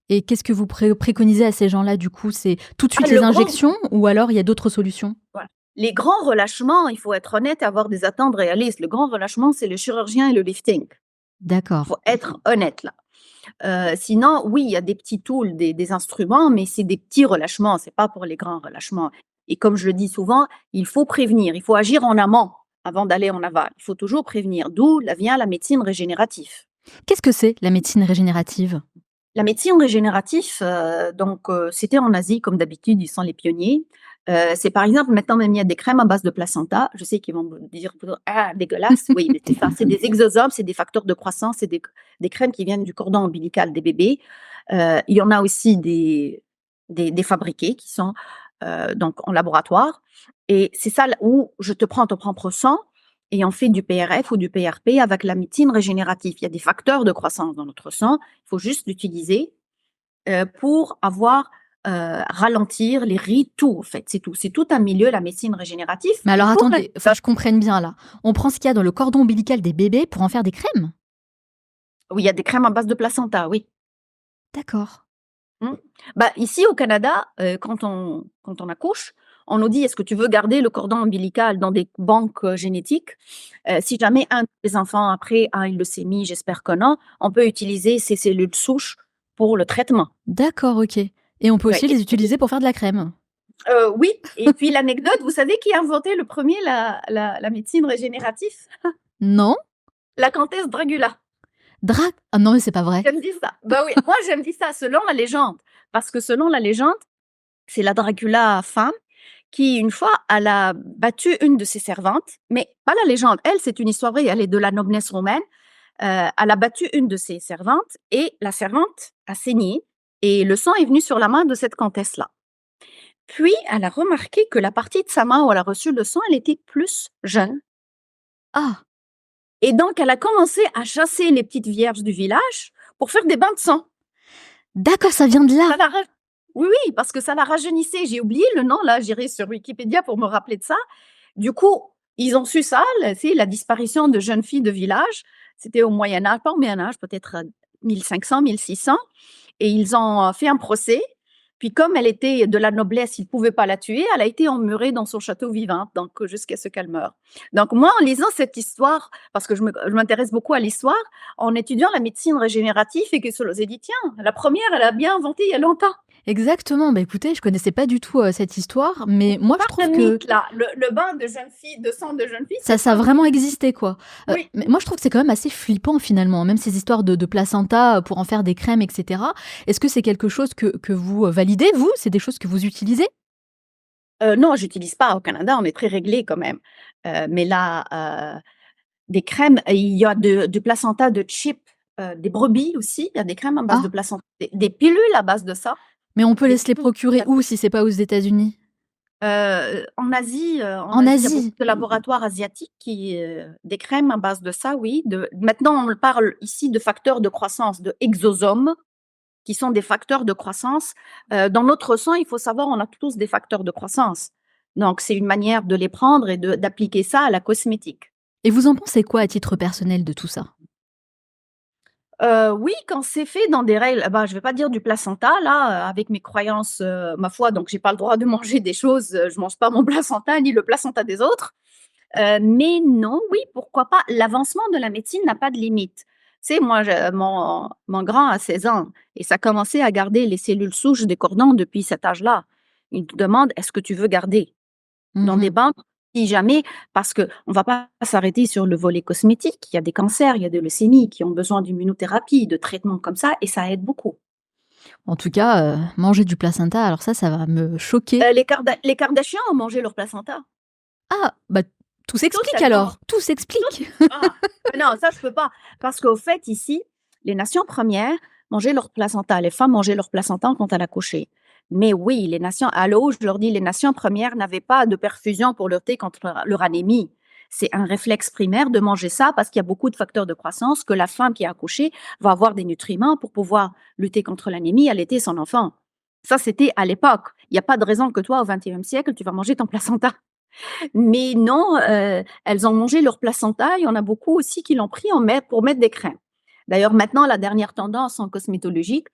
Et qu'est-ce que vous préconisez à ces gens-là, du coup? C'est tout de Ah, suite les le grand injections ou alors il y a d'autres solutions? Voilà. Les grands relâchements, il faut être honnête et avoir des attentes réalistes. Le grand relâchement, c'est le chirurgien et le lifting. Il D'accord. faut être honnête là. Sinon, oui, il y a des petits tools, des instruments, mais c'est des petits relâchements, c'est pas pour les grands relâchements. Et comme je le dis souvent, il faut prévenir, il faut agir en amont avant d'aller en aval. Il faut toujours prévenir, d'où vient la médecine régénérative. Qu'est-ce que c'est la médecine régénérative? La médecine régénérative, c'était en Asie comme d'habitude, ils sont les pionniers. C'est par exemple maintenant même il y a des crèmes à base de placenta. Je sais qu'ils vont me dire: «Ah dégueulasse!» Oui, mais c'est ça, c'est des exosomes, c'est des facteurs de croissance, c'est des crèmes qui viennent du cordon ombilical des bébés. Il y en a aussi des fabriqués qui sont, donc en laboratoire et c'est ça là où je te prends ton propre sang et on fait du PRF ou du PRP avec la médecine régénérative. Il y a des facteurs de croissance dans notre sang, il faut juste l'utiliser, pour ralentir les rides, tout en fait, c'est tout. C'est tout un milieu, la médecine régénérative Mais et alors pour attendez, faut que je comprenne bien là. On prend ce qu'il y a dans le cordon ombilical des bébés pour en faire des crèmes? oui, il y a des crèmes à base de placenta, oui. D'accord. Mmh. Bah, ici au Canada, quand on accouche, on nous dit: «Est-ce que tu veux garder le cordon ombilical dans des banques, génétiques?» Si jamais un des enfants après a une leucémie, j'espère que non, on peut utiliser ces cellules souches pour le traitement. D'accord, OK. Et on peut Ouais aussi et les utiliser pour faire de la crème? oui et puis l'anecdote, vous savez qui a inventé le premier la médecine régénérative? Non? La comtesse Dracula. Ah non, mais c'est pas vrai. J'aime dire ça. Bah oui, moi j'aime dire ça selon la légende, parce que selon la légende, c'est la Dracula femme qui une fois, elle a battu une de ses servantes, mais pas la légende, elle, c'est une histoire vraie, elle est de la noblesse romaine. Elle a battu une de ses servantes et la servante a saigné et le sang est venu sur la main de cette comtesse-là. Puis elle a remarqué que la partie de sa main où elle a reçu le sang, elle était plus jeune Ah! et donc elle a commencé à chasser les petites vierges du village pour faire des bains de sang. D'accord, ça vient de là! Ça la ra Oui, oui, parce que ça la rajeunissait. J'ai oublié le nom là, j'irai sur Wikipédia pour me rappeler de ça. Du coup, ils ont su ça, la disparition de jeunes filles de village. C'était au Moyen Âge, pas au Moyen Âge, peut-être, 1500-1600 et ils ont, fait un procès. Puis comme elle était de la noblesse, ils ne pouvaient pas la tuer, elle a été emmurée dans son château vivante, donc jusqu'à ce qu'elle meure. Donc moi, en lisant cette histoire, parce que je m'intéresse beaucoup à l'histoire, en étudiant la médecine régénérative et que je dit: «Tiens, la première, elle a bien inventé il y a longtemps». Exactement, bah, écoutez, je connaissais pas du tout, cette histoire, mais moi Pas je de trouve que mythe là, le bain de jeunes filles de sang de jeunes filles, ça c'est ça a pas vraiment existé, quoi. oui. Mais moi je trouve que c'est quand même assez flippant finalement, même ces histoires de placenta, pour en faire des crèmes et cetera. Est-ce que c'est quelque chose que vous, validez vous? C'est des choses que vous utilisez? Non, j'utilise pas. Au Canada, on est très réglé quand même. Mais là, des crèmes, il y a du placenta de sheep, des brebis aussi. Il y a des crèmes à base de Ah, placenta, des pilules à base de ça, mais on peut des se les pilules procurer où si c'est pas aux États-Unis? En En Asie, il y a beaucoup Asie? de laboratoires asiatiques qui, des crèmes à base de ça, oui. Maintenant, on parle ici de facteurs de croissance, de exosomes, qui sont des facteurs de croissance. Dans notre sang, il faut savoir, on a tous des facteurs de croissance. Donc, c'est une manière de les prendre et d'appliquer ça à la cosmétique. Et vous en pensez quoi à titre personnel de tout ça? Oui, quand c'est fait dans des règles, bah, je vais pas dire du placenta là, avec mes croyances, ma foi, donc j'ai pas le droit de manger des choses, je mange pas mon placenta ni le placenta des autres. Mais non, oui, pourquoi pas? L'avancement de la médecine n'a pas de limite. Tu sais, moi, mon grand a 16 ans et ça a commencé à garder les cellules souches des cordons depuis cet âge-là. Il te demande: «Est-ce que tu veux garder?» Dans des Mmh. banques, si jamais parce qu'on va pas s'arrêter sur le volet cosmétique. Il y a des cancers, il y a des leucémies qui ont besoin d'immunothérapie, de traitements comme ça et ça aide beaucoup. En tout cas, manger du placenta, alors ça va me choquer. Les Kardashians ont mangé leur placenta. Ah! Bah, tout Tous s'explique là-dedans. alors, tout Tous s'explique. ah, non, ça je peux pas parce qu'au fait ici, les nations premières mangeaient leur placenta. Les femmes mangeaient leur placenta quand elles accouchaient. Mais oui, les nations à l'eau, je leur dis, les nations premières n'avaient pas de perfusion pour lutter contre leur anémie. C'est un réflexe primaire de manger ça parce qu'il y a beaucoup de facteurs de croissance que la femme qui a accouché va avoir des nutriments pour pouvoir lutter contre l'anémie, allaiter son enfant. Ça, c'était à l'époque. Il y a pas de raison que toi, au XXIe siècle, tu vas manger ton placenta. Mais non, elles ont mangé leur placenta. Il y en a beaucoup aussi qui l'ont pris pour mettre des crèmes. D'ailleurs, maintenant, la dernière tendance en cosmétologique,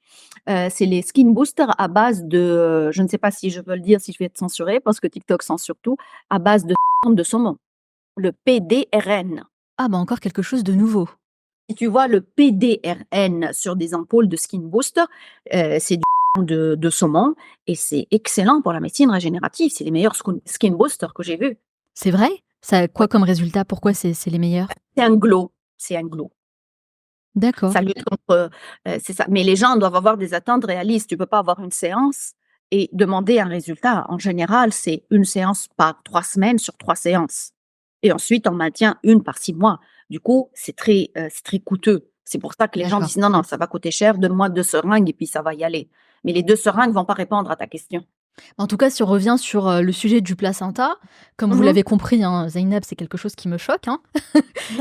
c'est les skin boosters à base de, je ne sais pas si je peux le dire, si je vais être censurée parce que TikTok censure tout, à base de saumon, le PDRN. Ah bah, encore quelque chose de nouveau. Si tu vois le PDRN sur des ampoules de Skin Boost, c'est du de saumon et c'est excellent pour la médecine régénérative. C'est les meilleurs skin boosters que j'ai vus. C'est vrai? Ça a Ouais, quoi comme résultat? Pourquoi c'est les meilleurs? c'est un glow. D'accord, Ça lutte contre, c'est ça. Mais les gens doivent avoir des attentes réalistes. Tu peux pas avoir une séance et demander un résultat. En général, c'est une séance par 3 semaines sur 3 séances et ensuite on maintient une par 6 mois. Du coup, c'est très coûteux. C'est pour ça que les gens d'accord. disent: «Non, non, ça va coûter cher, donne-moi 2 seringues et puis ça va y aller». Mais les 2 seringues vont pas répondre à ta question. En tout cas, si on revient sur, le sujet du placenta, comme vous Mmh. l'avez compris, hein, Zeynep, c'est quelque chose qui me choque, hein.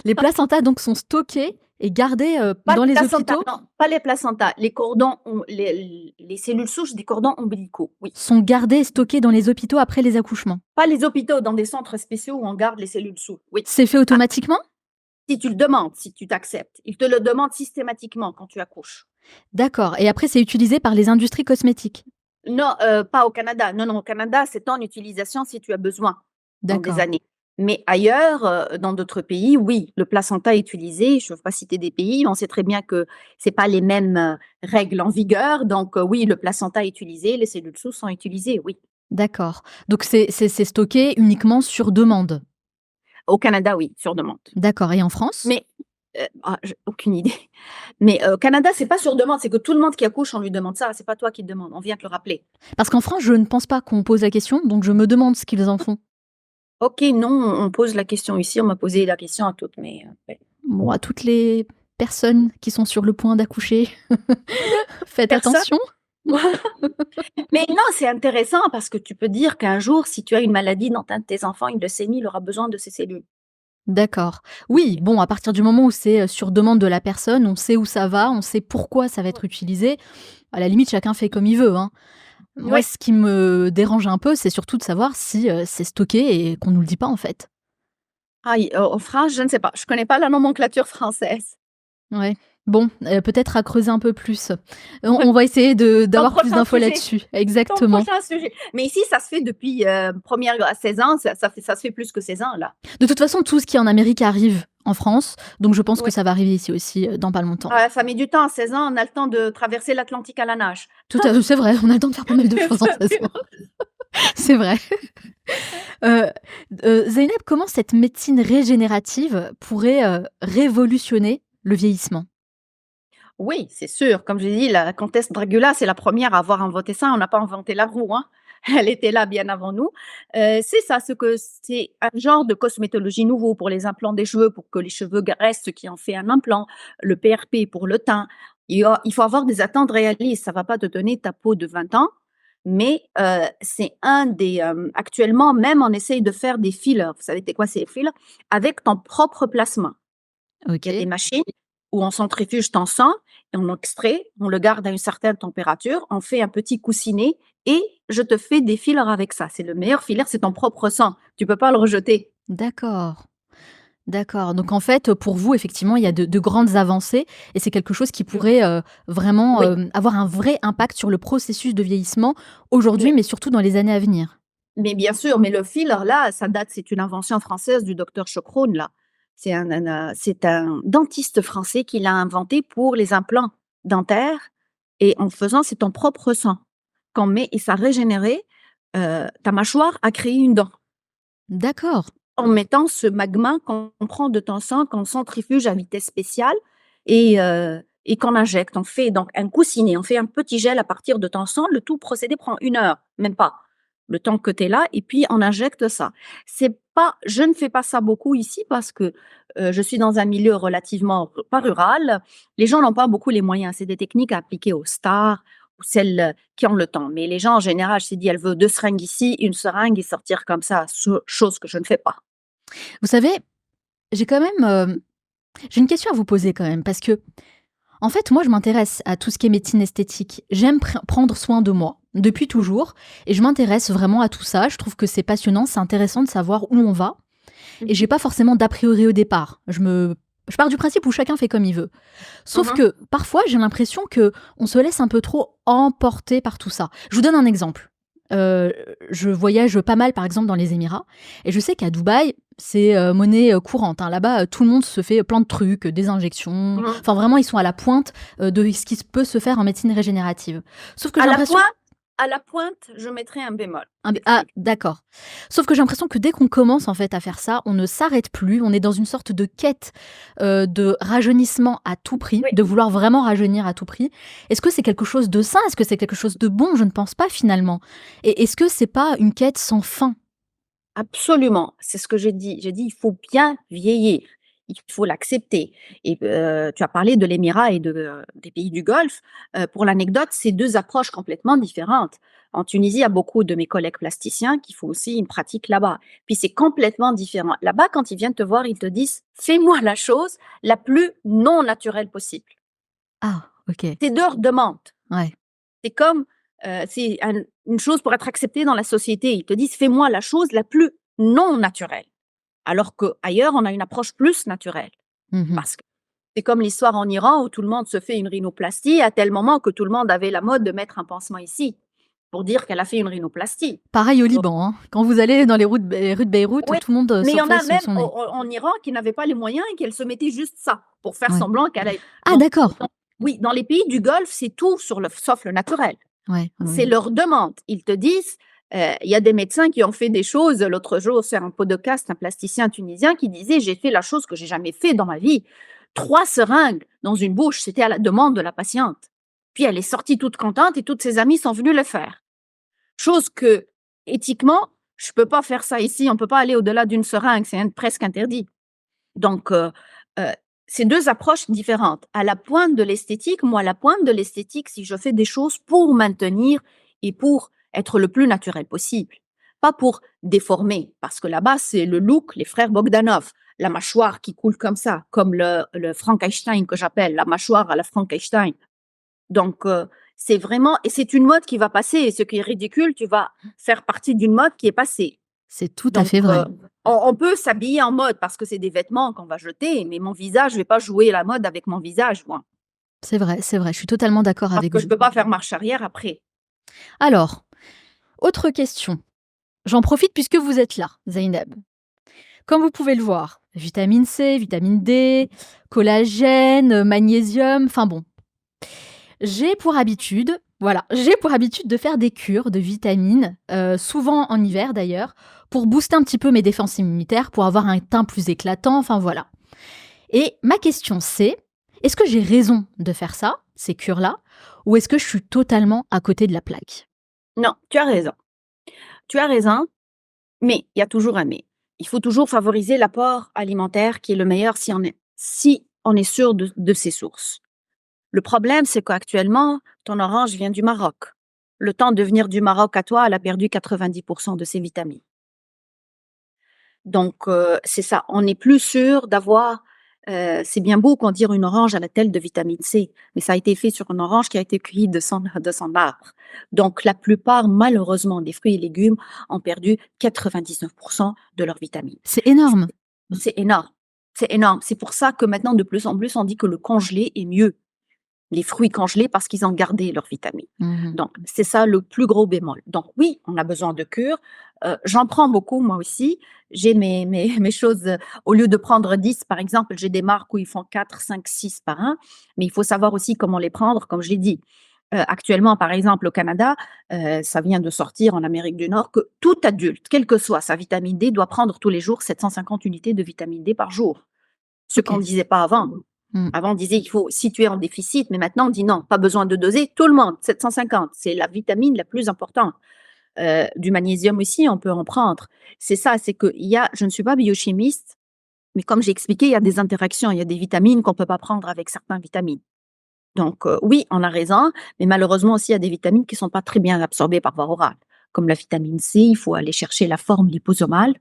Les placentas donc sont stockés et gardés, Pas dans les les placentas, hôpitaux? non, pas les placentas, les cordons om les cellules souches des cordons ombilicaux, oui. Sont gardés et stockés dans les hôpitaux après les accouchements? Pas les hôpitaux, dans des centres spéciaux où on garde les cellules souches, oui. C'est fait Ah, automatiquement? si tu le demandes, si tu t'acceptes. Ils te le demandent systématiquement quand tu accouches. D'accord et après c'est utilisé par les industries cosmétiques? Non, pas au Canada. Non, non, au Canada, c'est en utilisation si tu as besoin dans des D'accord, années. Mais ailleurs, dans d'autres pays, oui, le placenta est utilisé. Je ne veux pas citer des pays, mais on sait très bien que c'est pas les mêmes, règles en vigueur. Donc, oui, le placenta est utilisé, les cellules souches sont utilisées, oui. d'accord. Donc c'est stocké uniquement sur demande? Au Canada, oui, sur demande. D'accord et en France? Mais, j'ai aucune idée. Mais, au Canada, c'est pas sur demande, c'est que tout le monde qui accouche, on lui demande ça, c'est pas toi qui le demandes, on vient te le rappeler. Parce qu'en France, je ne pense pas qu'on pose la question, donc je me demande ce qu'ils en font. OK, non, on pose la question ici, on m'a posé la question à toutes, mais, ouais. Bon, à toutes les personnes qui sont sur le point d'accoucher, faites Personne attention. mais non, c'est intéressant parce que tu peux dire qu'un jour, si tu as une maladie dans un de tes enfants, une leucémie, il aura besoin de ces cellules. D'accord. Oui, bon, à partir du moment où c'est, sur demande de la personne, on sait où ça va, on sait pourquoi ça va être utilisé. À la limite, chacun fait comme il veut, hein. Moi, Oui. ce qui me dérange un peu, c'est surtout de savoir si, c'est stocké et qu'on nous le dit pas, en fait. Aïe, en France, je ne sais pas, je connais pas la nomenclature française. Ouais. Bon, peut-être à creuser un peu plus. On va essayer de Ton d'avoir plus prochain d'infos sujet, là-dessus. ton Exactement. prochain sujet. Mais ici, ça se fait depuis, 1 à 16 ans, ça se fait plus que 16 ans, là. De toute façon, tout ce qui est en Amérique arrive en France, donc je pense que Oui. ça va arriver ici aussi, dans pas longtemps. Ça met du temps, 16 ans, on a le temps de traverser l'Atlantique à la nage. Tout à c'est vrai, on a le temps de faire pas mal de choses en 16 ans. C'est vrai. Heu Zeynep, comment cette médecine régénérative pourrait, révolutionner le vieillissement? Oui, c'est sûr. Comme j'ai dit, la comtesse Dracula, c'est la première à avoir inventé ça. On n'a pas inventé la roue, hein. Elle était là bien avant nous. C'est ça, ce que c'est un genre de cosmétologie nouveau pour les implants des cheveux, pour que les cheveux restent qui en fait un implant, le PRP pour le teint. Il faut avoir des attentes réalistes. Ça va pas te donner ta peau de 20 ans, mais c'est un des, actuellement, même on essaye de faire des fillers. Vous savez c'est quoi ces fillers? Avec ton propre plasma. Il y a des OK, machines où on centrifuge ton sang et on extrait, on le garde à une certaine température, on fait un petit coussinet et je te fais des fillers avec ça. C'est le meilleur filler, c'est ton propre sang. Tu peux pas le rejeter. d'accord, d'accord. Donc en fait, pour vous, effectivement, il y a de grandes avancées et c'est quelque chose qui Mmh. pourrait, vraiment, Oui, avoir un vrai impact sur le processus de vieillissement aujourd'hui, oui. mais surtout dans les années à venir. Mais bien sûr, mais le filler là, ça date, c'est une invention française du docteur Chocrone là. C'est un dentiste français qui l'a inventé pour les implants dentaires et en faisant c'est ton propre sang qu'on met et ça régénérait, ta mâchoire a créé une dent. D'accord, En mettant ce magma qu'on prend de ton sang, qu'on centrifuge à vitesse spéciale et qu'on injecte. On fait donc un coussinet, on fait un petit gel à partir de ton sang. Le tout procédé prend 1 heure, même pas, le temps que tu es là et puis on injecte ça. C'est pas Je ne fais pas ça beaucoup ici parce que, je suis dans un milieu relativement pas rural. Les gens n'ont pas beaucoup les moyens. C'est des techniques à appliquer aux stars ou celles, qui ont le temps. Mais les gens en général, je t'ai dit: «Elle veut 2 seringues ici, une seringue» et sortir comme ça, chose que je ne fais pas. vous savez, j'ai quand même, j'ai une question à vous poser quand même parce que en fait, moi, je m'intéresse à tout ce qui est médecine esthétique. J'aime prendre soin de moi depuis toujours et je m'intéresse vraiment à tout ça. Je trouve que c'est passionnant, c'est intéressant de savoir où on va et Mmh j'ai pas forcément d'a priori au départ. Je pars du principe où chacun fait comme il veut. Sauf mh. que parfois, j'ai l'impression que on se laisse un peu trop emporter par tout ça. Je vous donne un exemple. heu, je voyage pas mal, par exemple, dans les Émirats et je sais qu'à Dubaï, c'est, monnaie, courante, hein. Là-bas, tout le monde se fait plein de trucs, des injections, Mmh. enfin vraiment ils sont à la pointe, de ce qui se peut se faire en médecine régénérative. Sauf que À j'ai la l'impression pointe à la pointe, je mettrais un bémol. ah J'explique. d'accord. Sauf que j'ai l'impression que dès qu'on commence en fait à faire ça, on ne s'arrête plus. On est dans une sorte de quête, de rajeunissement à tout prix, Oui, de vouloir vraiment rajeunir à tout prix. Est-ce que c'est quelque chose de sain? Est-ce que c'est quelque chose de bon? Je ne pense pas finalement. Et est-ce que c'est pas une quête sans fin? absolument, c'est ce que j'ai dit. J'ai dit: «Il faut bien vieillir, il faut l'accepter» et tu as parlé de l'Émirat et des pays du Golfe. Pour l'anecdote, c'est 2 approches complètement différentes. En Tunisie, il y a beaucoup de mes collègues plasticiens qui font aussi une pratique là-bas. Puis c'est complètement différent. Là-bas, quand ils viennent te voir, ils te disent: «Fais-moi la chose la plus non naturelle possible». Ah OK, C'est leur demande. ouais. C'est comme, c'est une chose pour être acceptée dans la société. Ils te disent: «Fais-moi la chose la plus non naturelle». Alors qu'ailleurs, on a une approche plus naturelle. Mmh. Parce que c'est comme l'histoire en Iran où tout le monde se fait une rhinoplastie à tel moment que tout le monde avait la mode de mettre un pansement ici, pour dire qu'elle a fait une rhinoplastie. Pareil au Donc Liban, hein. Quand vous allez dans les rues de Beyrouth, oui, tout le monde, mais il se y en refait a son même son nez. en Iran qui n'avaient pas les moyens et qu'elles se mettaient juste ça, pour faire Ouais. semblant qu'elle ait Ah donc d'accord! oui, dans les pays du Golfe, c'est tout sur le sauf le naturel. Ouais, ouais, C'est ouais. leur demande. Ils te disent, il y a des médecins qui ont fait des choses. L'autre jour, sur un podcast, un plasticien tunisien qui disait: «J'ai fait la chose que j'ai jamais fait dans ma vie. 3 seringues dans une bouche», c'était à la demande de la patiente. Puis elle est sortie toute contente et toutes ses amies sont venues le faire. Chose que, éthiquement, je peux pas faire ça ici, on peut pas aller au-delà d'une seringue, c'est presque interdit. Donc, heu, c'est 2 approches différentes. À la pointe de l'esthétique, moi, à la pointe de l'esthétique, si je fais des choses pour maintenir et pour être le plus naturel possible, pas pour déformer. Parce que là-bas, c'est le look, les frères Bogdanov, la mâchoire qui coule comme ça, comme le Frankenstein que j'appelle, la mâchoire à la Frankenstein. Donc, c'est vraiment et c'est une mode qui va passer et ce qui est ridicule, tu vas faire partie d'une mode qui est passée. C'est tout à Donc, fait vrai. on peut s'habiller en mode parce que c'est des vêtements qu'on va jeter, mais mon visage, je vais pas jouer la mode avec mon visage, moi, C'est vrai, je suis totalement d'accord parce avec que je vous. peux pas faire marche arrière après. Alors, autre question. J'en profite puisque vous êtes là, Zeynep. Comme vous pouvez le voir, vitamine C, vitamine D, collagène, magnésium, enfin bon. J'ai pour habitude de faire des cures de vitamines, souvent en hiver d'ailleurs, pour booster un petit peu mes défenses immunitaires, pour avoir un teint plus éclatant, enfin voilà. Et ma question c'est, est-ce que j'ai raison de faire ça, ces cures-là, ou est-ce que je suis totalement à côté de la plaque? Non, tu as raison. Tu as raison, mais il y a toujours un mais. Il faut toujours favoriser l'apport alimentaire qui est le meilleur si on est sûr de ses sources. Le problème, c'est qu'actuellement, ton orange vient du Maroc. Le temps de venir du Maroc à toi, elle a perdu 90 de ses vitamines. Donc, c'est ça, on n'est plus sûr d'avoir c'est bien beau qu'on dise une orange a telle de vitamine C, mais ça a été fait sur une orange qui a été cueillie de son arbre. Donc la plupart, malheureusement, des fruits et légumes ont perdu 99 de leurs vitamines. C'est énorme. C'est énorme, c'est énorme. C'est pour ça que maintenant, de plus en plus, on dit que le congelé est mieux. Les fruits congelés parce qu'ils ont gardé leurs vitamines. Mmh. Donc c'est ça le plus gros bémol. Donc oui, on a besoin de cure, j'en prends beaucoup moi aussi. J'ai mes choses, au lieu de prendre 10 par exemple, j'ai des marques où ils font 4, 5, 6 par un. Mais il faut savoir aussi comment les prendre, comme je l'ai dit. Actuellement, par exemple, au Canada, ça vient de sortir en Amérique du Nord que tout adulte, quelle que soit sa vitamine D, doit prendre tous les jours 750 unités de vitamine D par jour. Ce qu'on ne OK. disait pas avant. Mmh. Avant, on disait: «Il faut si tu es en déficit», mais maintenant on dit: «Non, pas besoin de doser, tout le monde, 750». C'est la vitamine la plus importante. Du magnésium aussi, on peut en prendre. C'est ça, c'est qu'il y a je ne suis pas biochimiste, mais comme j'ai expliqué, il y a des interactions, il y a des vitamines qu'on ne peut pas prendre avec certaines vitamines. Donc, oui, on a raison, mais malheureusement aussi, il y a des vitamines qui ne sont pas très bien absorbées par voie orale. Comme la vitamine C, il faut aller chercher la forme liposomale.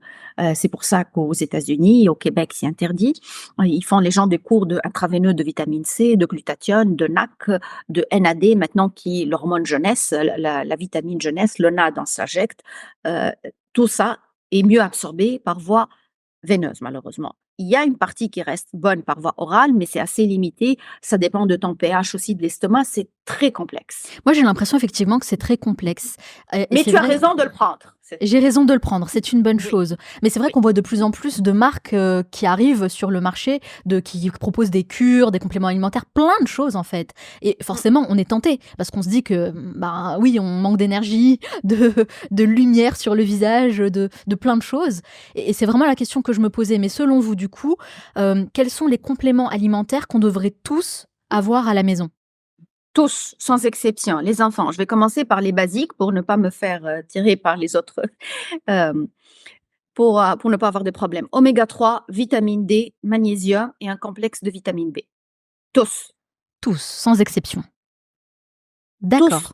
C'est pour ça qu'aux États-Unis et au Québec, c'est interdit. Ils font les gens des cours intraveineux de vitamine C, de glutathione, de NAC, de NAD, maintenant qui l'hormone jeunesse, la vitamine jeunesse, le NAD, on s'injecte. Tout ça est mieux absorbé par voie veineuse, malheureusement. il y a une partie qui reste bonne par voie orale, mais c'est assez limité. Ça dépend de ton pH aussi de l'estomac, c'est très complexe. Moi, j'ai l'impression effectivement que c'est très complexe. Et Mais c'est tu as vrai, raison de le prendre. j'ai raison de le prendre, c'est une bonne Oui, chose. Mais c'est vrai oui. qu'on voit de plus en plus de marques qui arrivent sur le marché, qui proposent des cures, des compléments alimentaires, plein de choses en fait. Et Mm. forcément, on est tenté parce qu'on se dit que, bah oui, on manque d'énergie, de lumière sur le visage, de plein de choses. Et c'est vraiment la question que je me posais. Mais selon vous, du coup, quels sont les compléments alimentaires qu'on devrait tous avoir à la maison? Tous, sans exception, les enfants. Je vais commencer par les basiques pour ne pas me faire tirer par les autres, euh, pour ne pas avoir de problème. Oméga 3, vitamine D, magnésium et un complexe de vitamine B. Tous, Tous, sans exception. tous. D'accord.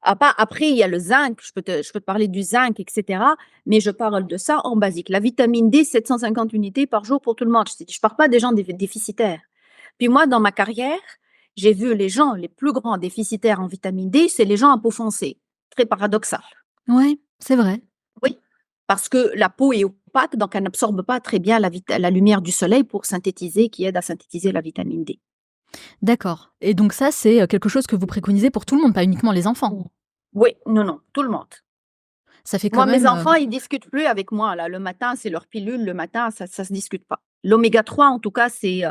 Après, il y a le zinc, je peux te parler du zinc, etc. Mais je parle de ça en basique. La vitamine D, 750 unités par jour pour tout le monde. Je ne parle pas des gens déficitaires. Puis moi, dans ma carrière, j'ai vu les gens les plus grands déficitaires en vitamine D, c'est les gens à peau foncée. Très paradoxal. Ouais, c'est vrai. Oui, parce que la peau est opaque, donc elle n'absorbe pas très bien la lumière du soleil qui aide à synthétiser la vitamine D. D'accord, et donc ça, c'est, quelque chose que vous préconisez pour tout le monde, pas uniquement les enfants? Oui, non, non, tout le monde. Ça fait quand Moi, mes même, enfants, ils discutent plus avec moi, là. Le matin, c'est leur pilule. Le matin, ça se discute pas. L'oméga 3, en tout cas, c'est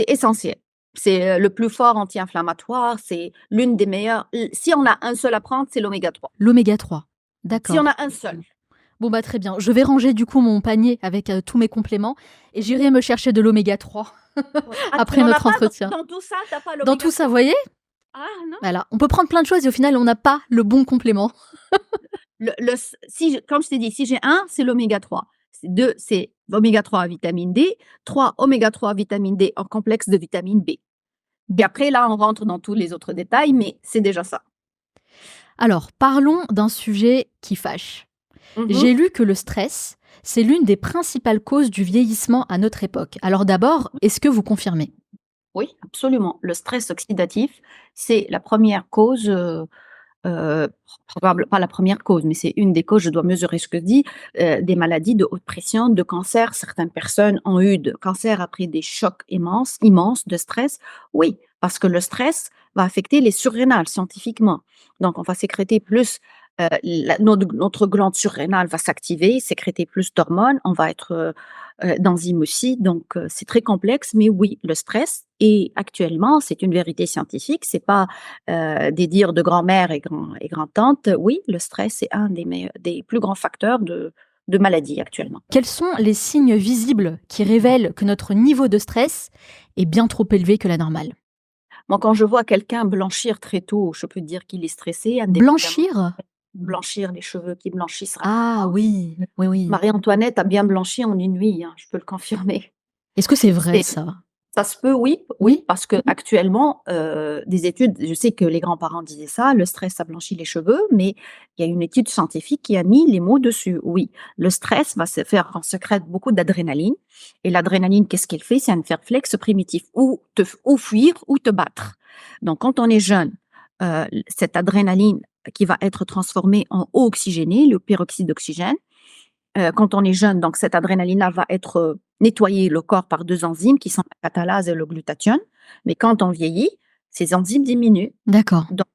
essentiel. C'est le plus fort anti-inflammatoire. C'est l'une des meilleures. Si on a un seul à prendre, c'est l'oméga 3. l'oméga 3. Si on D'accord. a un seul. Bon, bah, très bien. Je vais ranger du coup mon panier avec, tous mes compléments et j'irai me chercher de l'oméga 3 Ouais. Ah, tu après n'en as notre pas entretien. dans tout ça, t'as pas Dans l'oméga tout ça, vous 3. voyez? Ah non. Voilà, on peut prendre plein de choses et au final, on n'a pas le bon complément. Comme je t'ai dit, si j'ai un, c'est l'oméga 3. Deux, c'est oméga 3 vitamine D. Trois, oméga 3 vitamine D en complexe de vitamine B. Et après, là, on rentre dans tous les autres détails, mais c'est déjà ça. Alors, parlons d'un sujet qui fâche. Mhm. J'ai lu que le stress, c'est l'une des principales causes du vieillissement à notre époque. Alors d'abord, est-ce que vous confirmez? Oui, absolument. Le stress oxydatif, c'est la première cause, pas la première cause, mais c'est une des causes, je dois mesurer ce que je dis, des maladies de haute pression, de cancer. Certaines personnes ont eu de cancer après des chocs immenses de stress. Oui, parce que le stress va affecter les surrénales scientifiquement. Donc, on va sécréter plus, notre glande surrénale va s'activer, sécréter plus d'hormones, on va être d'enzymes aussi. Donc, c'est très complexe, mais oui, le stress, et actuellement, c'est une vérité scientifique, c'est pas des dires de grand-mère et grand-tante. Oui, le stress est un des plus grands facteurs de maladie actuellement. Quels sont les signes visibles qui révèlent que notre niveau de stress est bien trop élevé que la normale? Moi, quand je vois quelqu'un blanchir très tôt, je peux dire qu'il est stressé, indépendamment. Blanchir? Blanchir, les cheveux qui blanchissent Ah rapidement. oui, oui, oui. Marie-Antoinette a bien blanchi en une nuit, hein, je peux le confirmer. Est-ce que c'est vrai C'est ça? Ça se peut, oui, oui, Oui? parce qu'actuellement, des études, je sais que les grands-parents disaient ça, le stress, ça blanchit les cheveux, mais il y a une étude scientifique qui a mis les mots dessus. Oui, le stress va se faire, on sécrète beaucoup d'adrénaline, et l'adrénaline, qu'est-ce qu'elle fait? C'est un réflexe primitif, ou fuir ou te battre. Donc, quand on est jeune, cette adrénaline qui va être transformée en eau oxygénée, le peroxyde d'oxygène, quand on est jeune, donc cette adrénaline-là va être nettoyer le corps par deux enzymes qui sont la catalase et le glutathione. Mais quand on vieillit, ces enzymes diminuent. D'accord. Donc,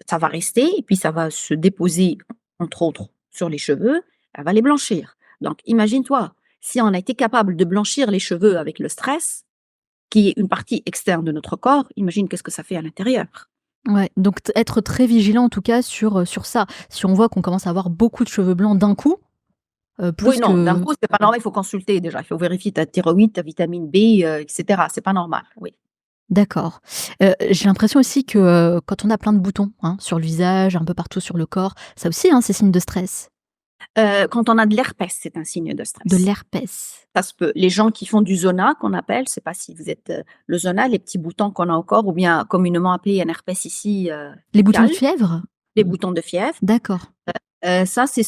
ça va rester et puis ça va se déposer, entre autres, sur les cheveux. Elle va les blanchir. Donc, imagine-toi, si on a été capable de blanchir les cheveux avec le stress, qui est une partie externe de notre corps, imagine qu'est-ce que ça fait à l'intérieur. Ouais, donc être très vigilant en tout cas sur ça. Si on voit qu'on commence à avoir beaucoup de cheveux blancs d'un coup, Oui, plus non, d'un que coup, c'est pas normal, il faut consulter déjà. Il faut vérifier ta thyroïde, ta vitamine B, etc. C'est pas normal, oui. d'accord. J'ai l'impression aussi que, quand on a plein de boutons, hein, sur le visage, un peu partout sur le corps, ça aussi, hein, c'est signe de stress. Quand on a de l'herpès, c'est un signe de De stress. l'herpès. Ça se peut. Les gens qui font du zona, qu'on appelle, je sais pas si vous êtes, le zona, les petits boutons qu'on a au corps, ou bien communément appelé un herpès ici, Les boutons buccal, de fièvre? les boutons de fièvre. D'accord. Ça, c'est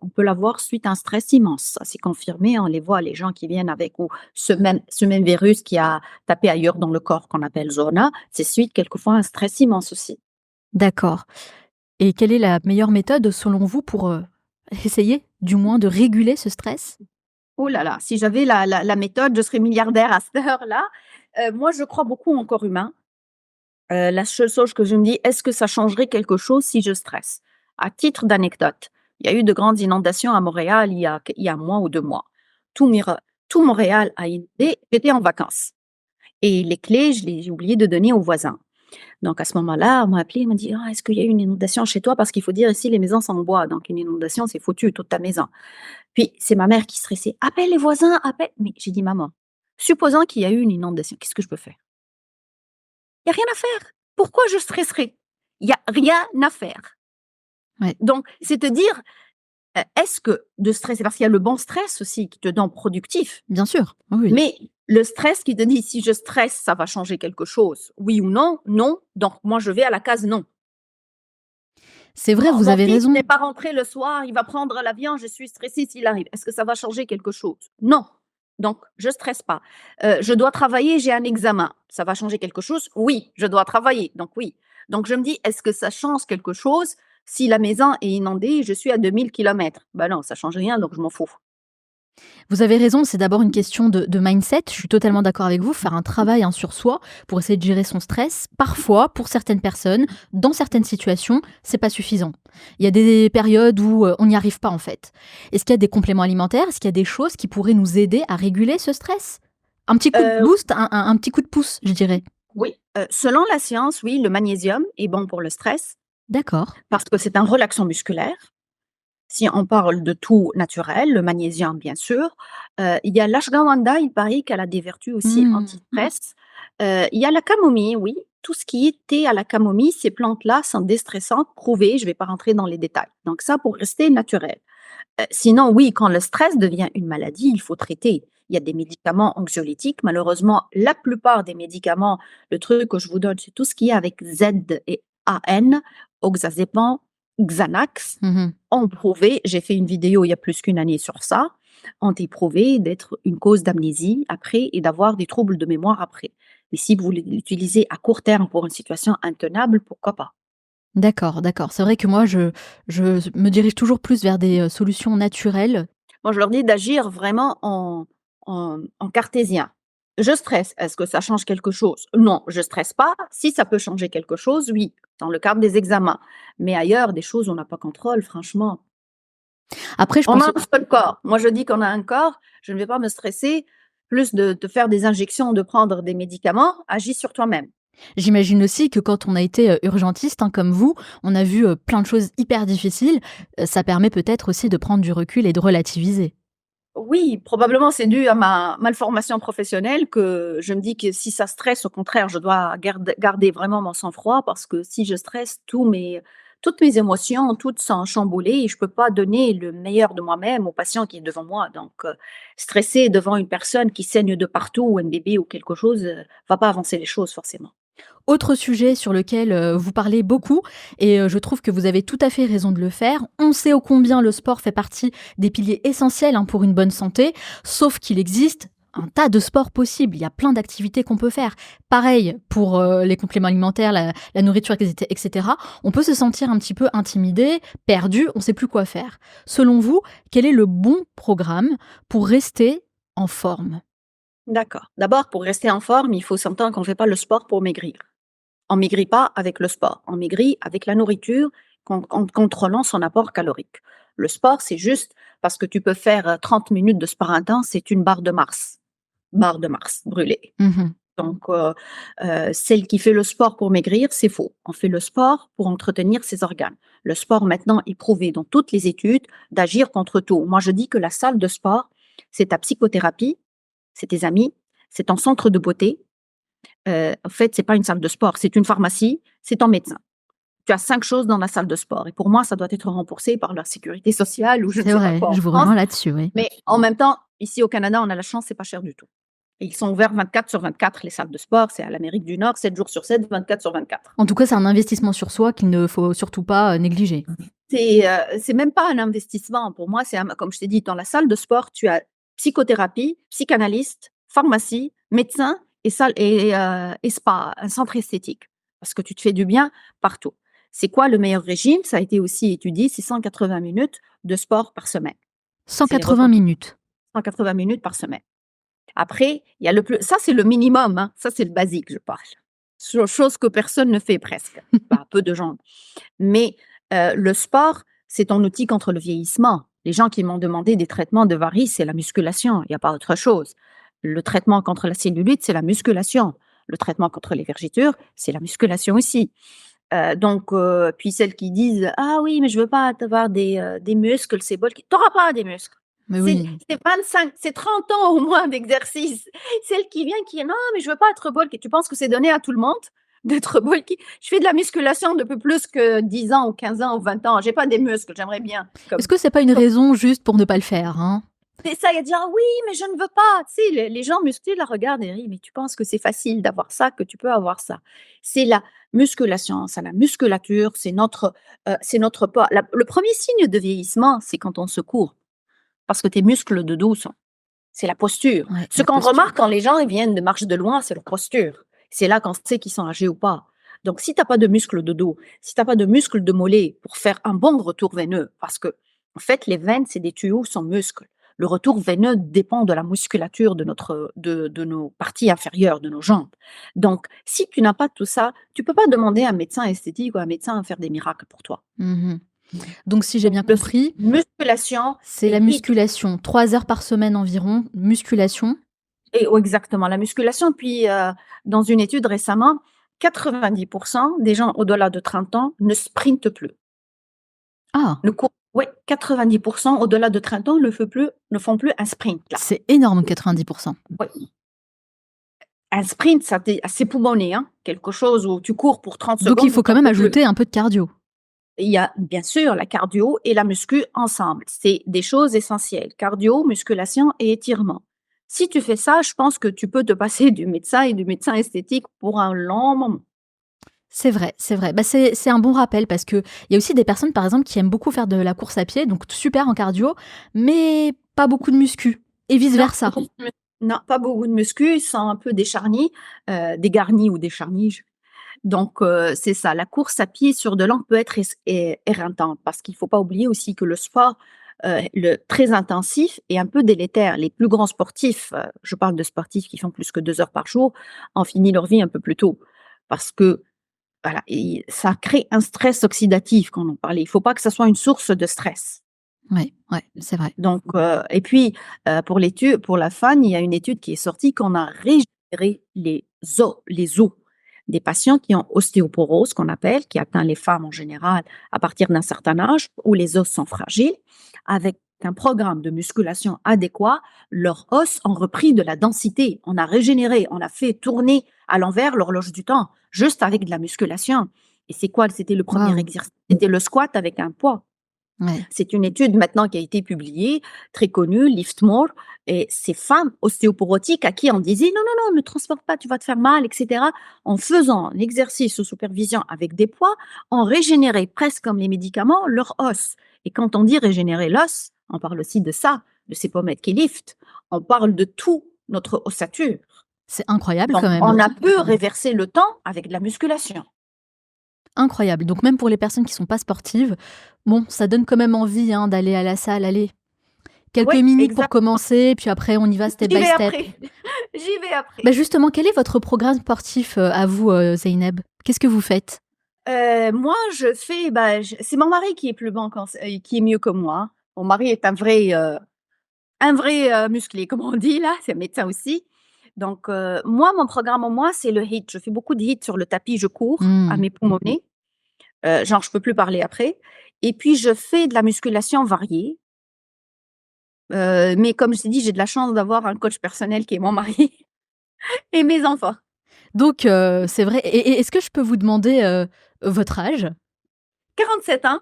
on peut l'avoir suite à un stress immense. Ça, c'est confirmé. On les voit, les gens qui viennent avec, ou ce même virus qui a tapé ailleurs dans le corps, qu'on appelle zona, c'est suite quelquefois à un stress immense aussi. D'accord, et quelle est la meilleure méthode selon vous pour, essayer du moins de réguler ce stress? Oh là là, si j'avais la méthode, je serais milliardaire à cette heure-là. Moi, je crois beaucoup en corps humain. La seule chose que je me dis: «Est-ce que ça changerait quelque chose si je stresse?» À titre d'anecdote, il y a eu de grandes inondations à Montréal il y a 1 mois ou 2 mois. Tout Mira tout Montréal a inondé, j'étais en vacances et les clés, je les ai oublié de donner aux voisins. Donc à ce moment-là, on m'a appelé, il m'a dit: «Ah, est-ce qu'il y a eu une inondation chez toi?» Parce qu'il faut dire ici les maisons sont en bois, donc une inondation, c'est foutu, toute ta maison. Puis c'est ma mère qui stressait: «Appelle les voisins, appelle!» Mais j'ai dit: «Maman, supposons qu'il y a eu une inondation, qu'est-ce que je peux faire? Il y a rien à faire. Pourquoi je stresserais? Il y a rien à faire». Ouais, Donc c'est te dire, est-ce que de stresser parce qu'il y a le bon stress aussi qui te rend productif, bien sûr, oui, oui. mais le stress qui te dit: «Si je stresse, ça va changer quelque chose, oui ou non?» Non, donc moi je vais à la case non. C'est vrai, Mon vous mon avez fils raison. n'est pas rentré le soir, il va prendre l'avion, je suis stressée s'il arrive. Est-ce que ça va changer quelque chose? Non. Donc je stresse pas. Je dois travailler, j'ai un examen. Ça va changer quelque chose? Oui, je dois travailler, donc oui. Donc je me dis: «Est-ce que ça change quelque chose si la maison est inondée et je suis à 2 000 kilomètres?» Ben non, ça change rien, donc je m'en fous. Vous avez raison, c'est d'abord une question de mindset. Je suis totalement d'accord avec vous. Faire un travail hein, sur soi pour essayer de gérer son stress. Parfois, pour certaines personnes, dans certaines situations, c'est pas suffisant. Il y a des périodes où on n'y arrive pas en fait. Est-ce qu'il y a des compléments alimentaires? Est-ce qu'il y a des choses qui pourraient nous aider à réguler ce stress? Un petit coup de Heu, boost, un petit coup de pouce, je dirais. oui, selon la science, oui, le magnésium est bon pour le stress D'accord. parce que c'est un relaxant musculaire. Si on parle de tout naturel, le magnésium bien sûr, il y a l'ashwagandha, il paraît qu'elle a des vertus aussi Hmm. anti-stress. Il y a la camomille, oui, tout ce qui est thé à la camomille, ces plantes-là sont déstressantes, prouvées, je ne vais pas rentrer dans les détails. Donc ça, pour rester naturel. Sinon, oui, quand le stress devient une maladie, il faut traiter. Il y a des médicaments anxiolytiques. Malheureusement, la plupart des médicaments, le truc que je vous donne, c'est tout ce qui est avec Z et AN, oxazépam, Xanax, Mhm. ont prouvé, j'ai fait une vidéo il y a plus qu'une année sur ça, ont été prouvés d'être une cause d'amnésie après et d'avoir des troubles de mémoire après. Mais si vous l'utilisez à court terme pour une situation intenable, pourquoi pas? D'accord, d'accord. C'est vrai que moi, je me dirige toujours plus vers des solutions naturelles. Moi, je leur dis d'agir vraiment en cartésien. Je stresse, est-ce que ça change quelque chose? Non, je stresse pas. Si ça peut changer quelque chose, oui, dans le cadre des examens. Mais ailleurs, des choses, on n'a pas contrôle, franchement. Après, je On a pense. un seul corps. Moi, je dis qu'on a un corps, je ne vais pas me stresser, plus de faire des injections, de prendre des médicaments, agis sur toi-même. J'imagine aussi que quand on a été, urgentiste, hein, comme vous, on a vu, plein de choses hyper difficiles, ça permet peut-être aussi de prendre du recul et de relativiser. Oui, probablement c'est dû à ma malformation professionnelle que je me dis que si ça stresse, au contraire, je dois garder vraiment mon sang-froid parce que si je stresse, toutes mes émotions, toutes sont chamboulées et je peux pas donner le meilleur de moi-même au patient qui est devant moi. Donc, stresser devant une personne qui saigne de partout ou un bébé ou quelque chose, va pas avancer les choses forcément. Autre sujet sur lequel, vous parlez beaucoup et je trouve que vous avez tout à fait raison de le faire. On sait ô combien le sport fait partie des piliers essentiels, hein, pour une bonne santé, sauf qu'il existe un tas de sports possibles. Il y a plein d'activités qu'on peut faire. Pareil pour, les compléments alimentaires, la nourriture et cetera. On peut se sentir un petit peu intimidé, perdu, on ne sait plus quoi faire. Selon vous, quel est le bon programme pour rester en forme? D'accord. D'abord, pour rester en forme, il faut s'entendre qu'on ne fait pas le sport pour maigrir. On maigrit pas avec le sport, on maigrit avec la nourriture, en contrôlant son apport calorique. Le sport, c'est juste parce que tu peux faire 30 minutes de sport intense, c'est une barre de Mars brûlée. Mmh. Donc, celle qui fait le sport pour maigrir, c'est faux. On fait le sport pour entretenir ses organes. Le sport maintenant est prouvé dans toutes les études d'agir contre tout. Moi, je dis que la salle de sport, c'est ta psychothérapie, c'est tes amis, c'est ton centre de beauté. En fait, c'est pas une salle de sport, c'est une pharmacie, c'est ton médecin. Tu as 5 choses dans la salle de sport et pour moi, ça doit être remboursé par la sécurité sociale ou je ne C'est sais pas vrai, quoi en je vous France. rejoins là-dessus, oui. Mais en même temps, ici au Canada, on a la chance, c'est pas cher du tout. Et ils sont ouverts 24/24 les salles de sport, c'est à l'Amérique du Nord, 7 jours sur 7, 24/24. En tout cas, c'est un investissement sur soi qu'il ne faut surtout pas, négliger. C'est même pas un investissement pour moi, c'est un comme je t'ai dit, dans la salle de sport, tu as psychothérapie, psychanalyste, pharmacie, médecin et spa, un centre esthétique. Parce que tu te fais du bien partout. C'est quoi le meilleur régime? Ça a été aussi étudié, c'est 180 minutes de sport par semaine. C'est 180 recommandé. minutes. 180 minutes par semaine. Après, il y a le plus ça c'est le minimum, hein, ça c'est le basique, je parle. Chose que personne ne fait presque, bah, peu de gens. Mais, le sport, c'est ton outil contre le vieillissement. Les gens qui m'ont demandé des traitements de varices, c'est la musculation, il y a pas autre chose. Le traitement contre la cellulite, c'est la musculation. Le traitement contre les vergetures, c'est la musculation aussi. Puis celles qui disent: «Ah oui, mais je veux pas avoir des muscles, c'est bol» tu auras pas des muscles. Mais C'est oui. c'est 25, c'est 30 ans au moins d'exercice. Celle qui vient qui est: «Non, mais je veux pas être bulky». Tu penses que c'est donné à tout le monde d'être bulky? Je fais de la musculation depuis plus que 10 ans ou 15 ans ou 20 ans. J'ai pas des muscles, j'aimerais bien Est-ce que c'est pas une comme raison juste pour ne pas le faire, hein? c'est ça, il a dit: «Ah oui, mais je ne veux pas». Tu sais, les gens musclés la regardent et rient: «Mais tu penses que c'est facile d'avoir ça, que tu peux avoir ça?» C'est la musculation, c'est la musculature, c'est notre pas le premier signe de vieillissement, c'est quand on se court, parce que tes muscles de dos sont c'est la posture. Ouais, Ce la qu'on posture. remarque quand les gens ils viennent de marche de loin, c'est leur posture. C'est là qu'on sait qu'ils sont âgés ou pas. Donc si tu as pas de muscles de dos, si tu as pas de muscles de mollet pour faire un bon retour veineux, parce que en fait les veines, c'est des tuyaux sans muscles. Le retour veineux dépend de la musculature de nos parties inférieures, de nos jambes. Donc si tu n'as pas tout ça, tu peux pas demander à un médecin esthétique ou à un médecin à faire des miracles pour toi. Mmh. Donc si j'ai Donc bien le compris, musculation c'est et la HIIT. musculation, 3 heures par semaine environ, musculation. Et oh, exactement, la musculation. Puis, dans une étude récemment, 90 des gens au-delà de 30 ans ne sprintent plus, Ah! ne courent oui, 90 au-delà de 30 ans ne font plus un sprint là. C'est énorme 90. Oui, un sprint, ça t'est c'est poumonné, hein, quelque chose où tu cours pour 30 Donc il secondes, faut donc tu quand en même peux plus. ajouter un peu de cardio. Il y a bien sûr la cardio et la muscu ensemble. C'est des choses essentielles. Cardio, musculation et étirement. Si tu fais ça, je pense que tu peux te passer du médecin et du médecin esthétique pour un long moment. C'est vrai, c'est vrai. Bah, c'est un bon rappel parce qu'il y a aussi des personnes, par exemple, qui aiment beaucoup faire de la course à pied, donc super en cardio, mais pas beaucoup de muscu et vice Non, versa. non, pas beaucoup de muscu, ils sont un peu décharnis, dégarnis ou décharnis, c'est ça. La course à pied sur de l'encre peut être éreintante parce qu'il faut pas oublier aussi que le sport, le très intensif est un peu délétère. Les plus grands sportifs, je parle de sportifs qui font plus que 2 heures par jour, ont fini leur vie un peu plus tôt parce que, voilà, et ça crée un stress oxydatif qu'on en parlait. Il faut pas que ça soit une source de stress. Ouais, ouais, c'est vrai. Et puis, pour la FAN, il y a une étude qui est sortie qu'on a régénéré les os des patients qui ont ostéoporose, qu'on appelle, qui atteint les femmes en général à partir d'un certain âge, où les os sont fragiles. Avec un programme de musculation adéquat, leurs os ont repris de la densité. On a régénéré, on a fait tourner à l'envers l'horloge du temps, juste avec de la musculation. Et c'est quoi? C'était le premier Waouh! exercice, c'était le squat avec un poids. Ouais. C'est une étude maintenant qui a été publiée, très connue, Liftmore, et ces femmes ostéoporotiques à qui on disait: «Non, non, non, ne transporte pas, tu vas te faire mal» et cetera. En faisant un exercice sous supervision avec des poids, ont régénéré presque comme les médicaments leur os. Et quand on dit régénérer l'os, on parle aussi de ça, de ces pommettes qui liftent. On parle de tout notre ossature. C'est incroyable Donc quand même. on a pu réverser le temps avec de la musculation. Incroyable. Donc même pour les personnes qui sont pas sportives, bon, ça donne quand même envie, hein, d'aller à la salle. Allez, quelques Oui, minutes pour exact. commencer, puis après on y va step J'y by vais step. après. J'y vais Bah, après. justement, quel est votre programme sportif, à vous, Zeynep? Qu'est-ce que vous faites? Moi, je fais, bah, c'est mon mari qui est plus bon qui est mieux que moi, hein. Mon mari est un vrai, musclé comme on dit là, c'est un médecin aussi. Moi, mon programme à moi, c'est le HIIT. Je fais beaucoup de HIIT sur le tapis, je cours à Mmh. mes pulmonés, genre je peux plus parler après et puis je fais de la musculation variée, mais comme je t'ai dit, j'ai de la chance d'avoir un coach personnel qui est mon mari et mes enfants. Donc c'est vrai et est-ce que je peux vous demander, votre âge? 47 ans.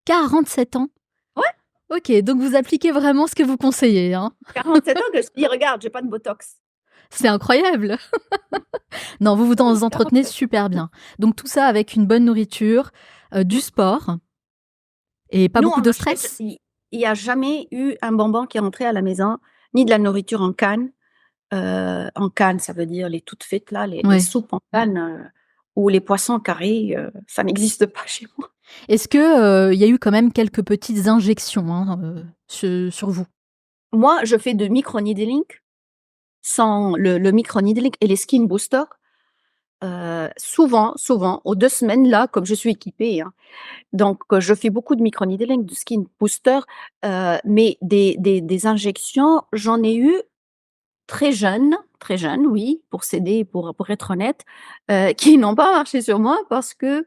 47 ans? Ouais, OK, donc vous appliquez vraiment ce que vous conseillez, hein? 47 ans que je dis: «Regarde, j'ai pas de botox». C'est incroyable! Non, vous vous en entretenez 47. super bien. Donc tout ça avec une bonne nourriture, du sport et pas Nous, beaucoup on de achète stress? il y a jamais eu un bonbon qui est rentré à la maison, ni de la nourriture en canne, ça veut dire les toutes faites là, les Ouais. soupes en canne, ou les poissons carrés, ça n'existe pas chez moi. Est-ce que, il y a eu quand même quelques petites injections, hein, sur vous? Moi, je fais de micro-needling sans le micro-needling et les skin boosters, souvent, aux 2 semaines là, comme je suis équipée, hein. Donc, je fais beaucoup de micro-needling, de skin booster, mais des injections, j'en ai eu très jeune, oui, pour être honnête, qui n'ont pas marché sur moi parce que,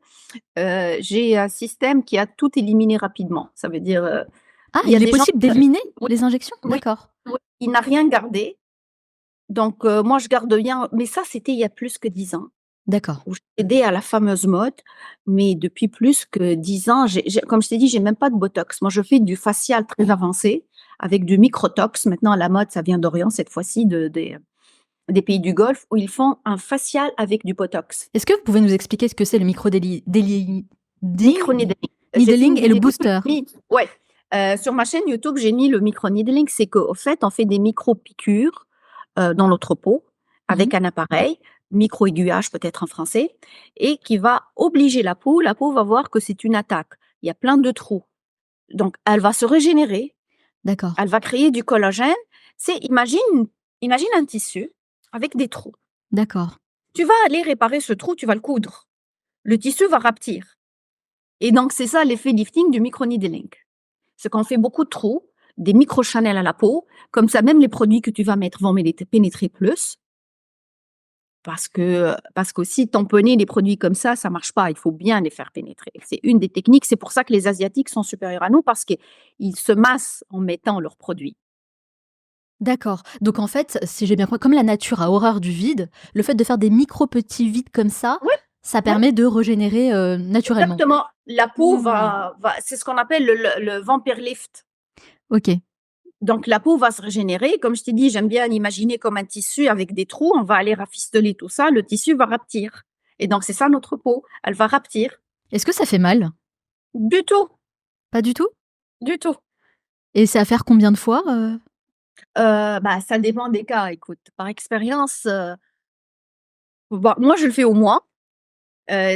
j'ai un système qui a tout éliminé rapidement. Ça veut dire, Ah, il y a il est des gens possible d'éliminer oui, les injections? oui, D'accord, oui, il n'a rien gardé. Donc, moi je garde bien mais ça, c'était il y a plus que 10 ans d'accord. où j'ai cédé à la fameuse mode, mais depuis plus que 10 ans, j'ai comme je t'ai dit, j'ai même pas de botox. Moi, je fais du facial très avancé avec du microtox. Maintenant, à la mode, ça vient d'Orient cette fois-ci, des pays du Golfe, où ils font un facial avec du botox. Est-ce que vous pouvez nous expliquer ce que c'est le Micro-needling. J'ai fait une needling et le vidéo, booster? j'ai mis ouais, sur ma chaîne YouTube, j'ai mis le micro-needling. C'est qu'au fait, on fait des micro-piqûres, dans notre peau Mmh. avec un appareil, micro-aiguillage peut-être en français et qui va obliger la peau va voir que c'est une attaque. Il y a plein de trous. Donc elle va se régénérer, D'accord, elle va créer du collagène. C'est imagine un tissu avec des trous. d'accord, Tu vas aller réparer ce trou, tu vas le coudre. Le tissu va rapetir et donc c'est ça l'effet lifting du micro-needling. C'est qu'on fait beaucoup de trous, des micro-channels à la peau, comme ça même les produits que tu vas mettre vont pénétrer plus parce qu'aussi tamponner les produits comme ça marche pas, il faut bien les faire pénétrer. C'est une des techniques, c'est pour ça que les asiatiques sont supérieurs à nous parce qu'ils se massent en mettant leurs produits. d'accord. Donc en fait, si j'ai bien compris, comme la nature a horreur du vide, le fait de faire des micro petits vides comme Oui, ça oui, permet de régénérer, naturellement? exactement. La peau Mmh. va c'est ce qu'on appelle le vampire lift. OK. Donc la peau va se régénérer. Comme je t'ai dit, j'aime bien l'imaginer comme un tissu avec des trous. On va aller rafistoler tout ça, le tissu va rapetir. Et donc c'est ça notre peau, elle va rapetir. Est-ce que ça fait mal? Du tout, Pas du tout? du tout. Et c'est à faire combien de fois, Bah, ça dépend des cas, écoute. Par expérience, bah, moi je le fais au mois.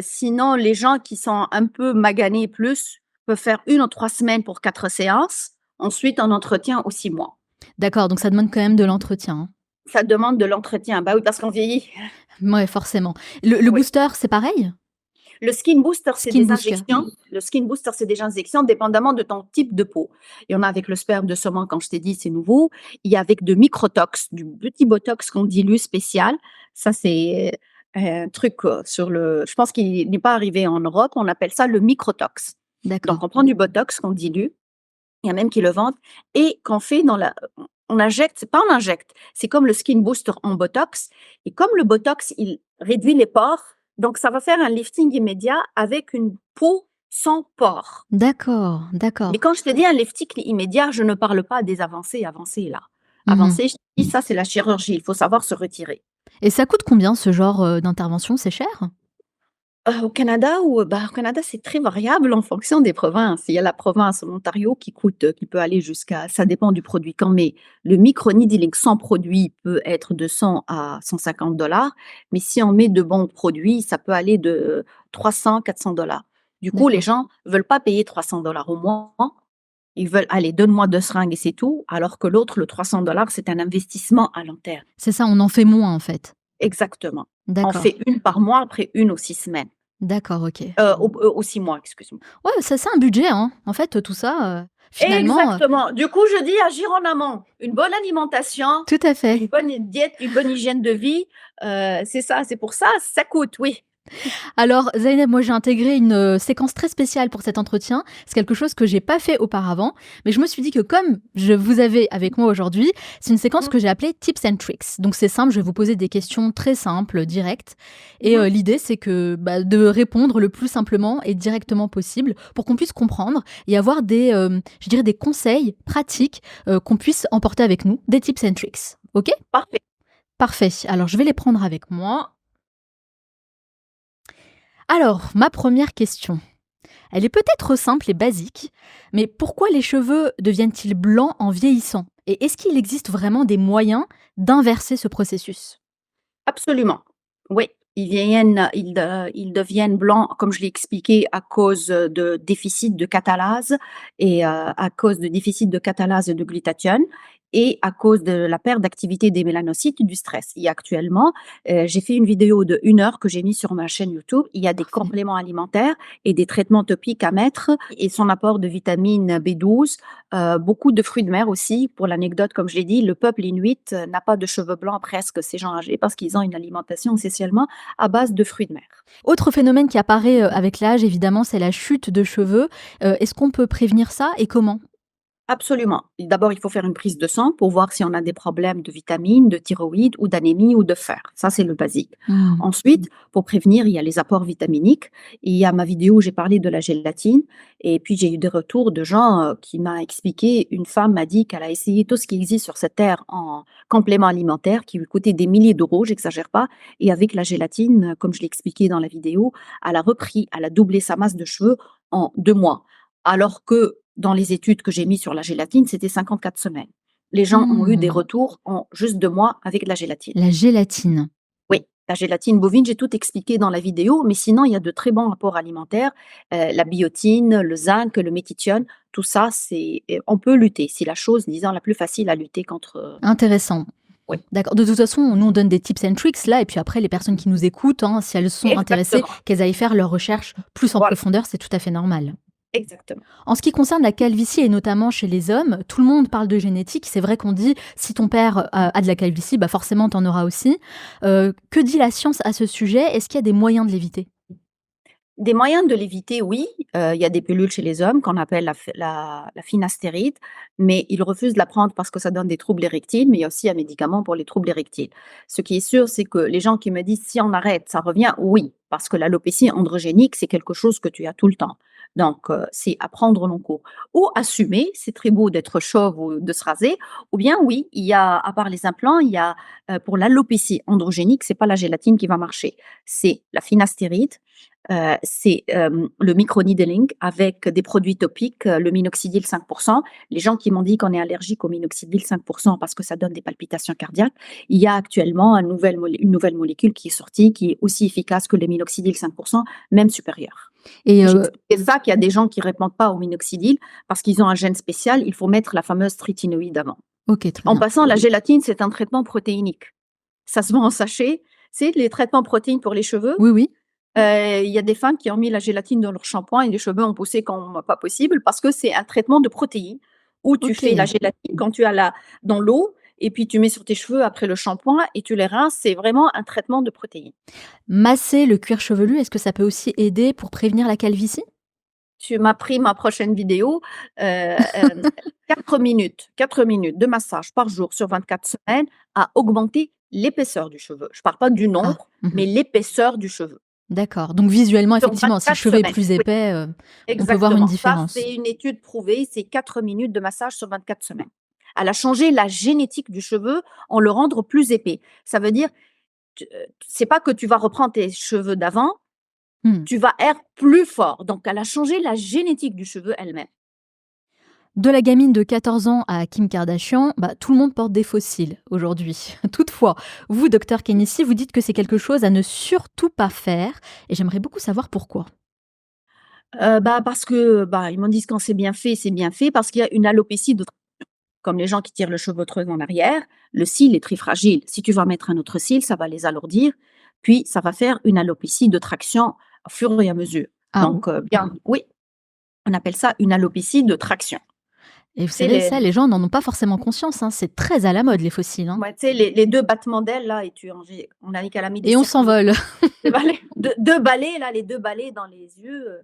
Sinon les gens qui sont un peu maganés plus, peuvent faire 1 ou 3 semaines pour 4 séances. Ensuite un entretien aux 6 mois. D'accord, donc ça demande quand même de l'entretien, hein? Ça demande de l'entretien. Bah oui, parce qu'on vieillit. Mouais, forcément. Le Oui. booster, c'est pareil? Le skin booster, c'est Skin des booster. injections. Le skin booster, c'est des injections dépendamment de ton type de peau. Il y en a avec le sperme de saumon, comme je t'ai dit, c'est nouveau. Il y a avec de microtox, du petit botox qu'on dilue spécial. Ça, c'est un truc sur le. Je pense qu'il n'est pas arrivé en Europe. On appelle ça le microtox. Donc, D'accord, on prend du botox qu'on dilue. Il y a même qui le vendent et qu'on fait dans la. On injecte, c'est pas on injecte, c'est comme le skin booster en botox. Et comme le botox, il réduit les pores, donc ça va faire un lifting immédiat avec une peau sans pores. d'accord, Mais d'accord. quand je te dis un lifting immédiat, je ne parle pas des avancées là. Mmh. Avancées, je te dis, ça c'est la chirurgie, il faut savoir se retirer. Et ça coûte combien ce genre, d'intervention? C'est cher? Au Canada, c'est très variable en fonction des provinces. Il y a la province, l'Ontario, qui peut aller jusqu'à ça dépend du produit qu'on met. Le micro-needling sans produit peut être de 100 à 150 $, mais si on met de bons produits, ça peut aller de 300 à 400 $. Du coup, les D'accord. gens veulent pas payer 300 $ au mois. Ils veulent: «Allez, donne-moi 2 seringues et c'est tout», alors que l'autre, le 300 $, c'est un investissement à long terme. C'est ça, on en fait moins, en fait? Exactement. On D'accord, fait une par mois, après une aux 6 semaines. d'accord, OK. Aux 6 mois, excuse-moi. Ouais, c'est un budget, hein. En fait, tout ça, finalement, Exactement. Du coup, je dis agir en amont. Une bonne alimentation, tout à fait. une bonne diète, une bonne hygiène de vie, c'est ça. C'est pour ça, ça coûte, oui. Alors Zainab, moi j'ai intégré une, séquence très spéciale pour cet entretien. C'est quelque chose que j'ai pas fait auparavant, mais je me suis dit que comme je vous avais avec moi aujourd'hui, c'est une séquence Mmh que j'ai appelée Tips and Tricks. Donc c'est simple, je vais vous poser des questions très simples, directes et mh. l'idée c'est que, bah, de répondre le plus simplement et directement possible pour qu'on puisse comprendre et avoir des, je dirais des conseils pratiques, qu'on puisse emporter avec nous, des tips and tricks. OK? Parfait. Parfait. Alors je vais les prendre avec moi. Alors, ma première question. Elle est peut-être simple et basique, mais pourquoi les cheveux deviennent-ils blancs en vieillissant? Et est-ce qu'il existe vraiment des moyens d'inverser ce processus? Absolument. Oui, ils deviennent blancs, comme je l'ai expliqué, à cause, de déficit de catalase et à cause de déficit de catalase et de glutathione et à cause de la perte d'activité des mélanocytes et du stress. Et actuellement, j'ai fait une vidéo de 1 heure que j'ai mise sur ma chaîne YouTube. Il y a des Parfait. compléments alimentaires et des traitements topiques à mettre et son apport de vitamine B12, beaucoup de fruits de mer aussi. Pour l'anecdote, comme je l'ai dit, le peuple inuit n'a pas de cheveux blancs presque, ces gens âgés, parce qu'ils ont une alimentation essentiellement à base de fruits de mer. Autre phénomène qui apparaît avec l'âge, évidemment, c'est la chute de cheveux. Est-ce qu'on peut prévenir ça et comment? Absolument. D'abord, il faut faire une prise de sang pour voir si on a des problèmes de vitamines, de thyroïde ou d'anémie ou de fer. Ça, c'est le basique. Mmh. Ensuite, pour prévenir, il y a les apports vitaminiques. Il y a ma vidéo où j'ai parlé de la gélatine. Et puis, j'ai eu des retours de gens qui m'ont expliqué, une femme m'a dit qu'elle a essayé tout ce qui existe sur cette terre en complément alimentaire qui lui coûtait des milliers d'euros, j'exagère pas. Et avec la gélatine, comme je l'ai expliqué dans la vidéo, elle a repris, elle a doublé sa masse de cheveux en 2 mois. Alors que dans les études que j'ai mis sur la gélatine, c'était 54 semaines. Les gens ont eu des Mmh. retours en juste 2 mois avec la gélatine. La gélatine. Oui, la gélatine bovine, j'ai tout expliqué dans la vidéo, mais sinon, il y a de très bons apports alimentaires, la biotine, le zinc, le méthitium, tout ça, on peut lutter. C'est la chose, disons, la plus facile à lutter contre, Intéressant. oui, D'accord. De toute façon, nous, on donne des tips and tricks là et puis après les personnes qui nous écoutent, hein, si elles sont intéressées, exactement, qu'elles aillent faire leurs recherches plus en voilà, profondeur, c'est tout à fait normal. exactement. En ce qui concerne la calvitie et notamment chez les hommes, tout le monde parle de génétique. C'est vrai qu'on dit si ton père a de la calvitie, bah forcément tu en auras aussi. Que dit la science à ce sujet? Est-ce qu'il y a des moyens de l'éviter? Des moyens de l'éviter, oui. Il y a des pilules chez les hommes qu'on appelle la finastéride, mais ils refusent de la prendre parce que ça donne des troubles érectiles, mais il y a aussi un médicament pour les troubles érectiles. Ce qui est sûr, c'est que les gens qui me disent: «Si on arrête, ça revient», oui, parce que l'alopécie androgénique, c'est quelque chose que tu as tout le temps. Donc c'est à prendre au long cours. Ou assumer, c'est très beau d'être chauve ou de se raser, ou bien oui, il y a, à part les implants, il y a, pour l'alopécie androgénique, c'est pas la gélatine qui va marcher, c'est la finastéride, c'est, le microneedling avec des produits topiques, le minoxidil 5. Les gens qui m'ont dit qu'on est allergique au minoxidil 5 parce que ça donne des palpitations cardiaques, il y a actuellement une nouvelle molécule qui est sortie, qui est aussi efficace que le minoxidil 5, même supérieure. Et J'ai expliqué ça, qu'il y a des gens qui répondent pas au minoxidil parce qu'ils ont un gène spécial, il faut mettre la fameuse tryténoïde avant. OK, très En bien. passant, la gélatine, c'est un traitement protéinique. Ça se vend en sachet. C'est les traitements protéines pour les cheveux. Oui, oui. Il y a des femmes qui ont mis la gélatine dans leur shampoing et les cheveux ont poussé comme pas possible parce que c'est un traitement de protéines où tu fais la OK. gélatine quand tu as la dans l'eau et puis tu mets sur tes cheveux après le shampoing et tu les rinces. C'est vraiment un traitement de protéines. Masser le cuir chevelu, est-ce que ça peut aussi aider pour prévenir la calvitie? Tu m'as pris ma prochaine vidéo, hem, 4 minutes de massage par jour sur 24 semaines a augmenté l'épaisseur du cheveu. Je parle pas du Ah. nombre, Mmh. mais l'épaisseur du cheveu. D'accord. Donc visuellement, Sur effectivement, si le 24 cheveu est semaines, plus oui, épais, on peut voir une exactement. Ça, différence. c'est une étude prouvée, c'est 4 minutes de massage sur 24 semaines. Elle a changé la génétique du cheveu en le rendre plus épais. Ça veut dire, c'est pas que tu vas reprendre tes cheveux d'avant, Mmh. tu vas être plus fort. Donc elle a changé la génétique du cheveu elle-même. De la gamine de 14 ans à Kim Kardashian, bah, tout le monde porte des fossiles aujourd'hui. Toutefois, vous, docteur Kenissi, vous dites que c'est quelque chose à ne surtout pas faire et j'aimerais beaucoup savoir pourquoi. Bah, parce que, bah, ils m'ont dit que quand c'est bien fait parce qu'il y a une alopécie de comme les gens qui tirent le cheveu trop en arrière, le cil est très fragile. Si tu vas mettre un autre cil, ça va les alourdir, puis ça va faire une alopécie de traction au fur et à mesure. Ah bon? Donc, bien oui, on appelle ça une alopécie de traction. Et vous C'est savez, ça, les gens n'en ont pas forcément conscience, hein. C'est très à la mode, les fossiles, hein. ouais, tu sais les 2 battements d'ailes là et tu en gé on a qu'elle a mis des Et on cercles s'envole. de balais, 2 balais là, les 2 balais dans les yeux,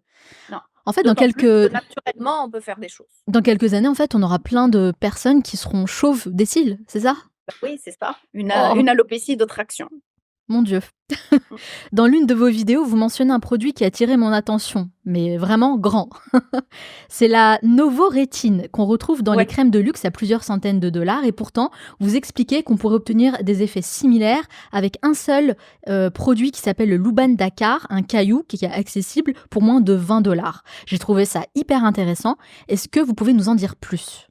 non. En fait, D'autant plus que naturellement, on peut faire des choses. dans quelques années, en fait, on aura plein de personnes qui seront chauves des cils, c'est ça? Bah oui, c'est ça, Oh, une alopécie de traction. mon Dieu. Mmh. Dans l'une de vos vidéos, vous mentionnez un produit qui a attiré mon attention, mais vraiment grand. C'est la Novorétine qu'on retrouve dans les Ouais. crèmes de luxe à plusieurs centaines de dollars et pourtant, vous expliquez qu'on pourrait obtenir des effets similaires avec un seul produit qui s'appelle le Luban Dakar, un caillou qui est accessible pour moins de 20 dollars. J'ai trouvé ça hyper intéressant. Est-ce que vous pouvez nous en dire plus?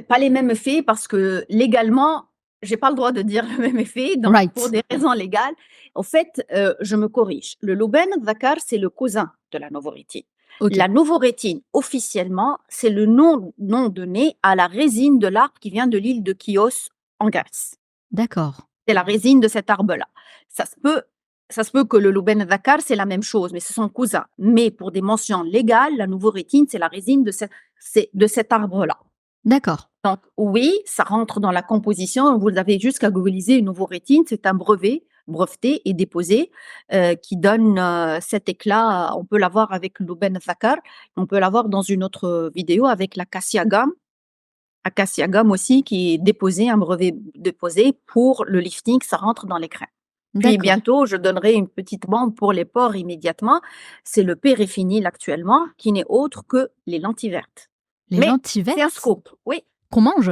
Pas les mêmes effets parce que légalement, j'ai pas le droit de dire le même effet, donc pour Right. des raisons légales. Au fait, je me corrige. Le Louben Dakar, c'est le cousin de la Novorétine. OK, La novorétine, officiellement, c'est le nom donné à la résine de l'arbre qui vient de l'île de Chios en Grèce. d'accord, C'est la résine de cet arbre-là. Ça se peut, ça se peut que le Louben Dakar, c'est la même chose, mais ce sont cousins. Mais pour des mentions légales, la novorétine, c'est la résine de cet arbre-là. d'accord, Donc, oui, ça rentre dans la composition. Vous avez juste qu'à googliser une novorétine. C'est un breveté et déposé, qui donne cet éclat. On peut l'avoir avec le Louben Dakar. On peut l'avoir dans une autre vidéo avec l'acacia gum. Acacia gum aussi, qui est déposé, un brevet déposé pour le lifting, ça rentre dans les crèmes. Puis d'accord. bientôt, je donnerai une petite bombe pour les pores immédiatement. C'est le périphényl actuellement, qui n'est autre que les lentilles vertes. Les Mais lentilles c'est un vertes scoop, oui, qu'on mange?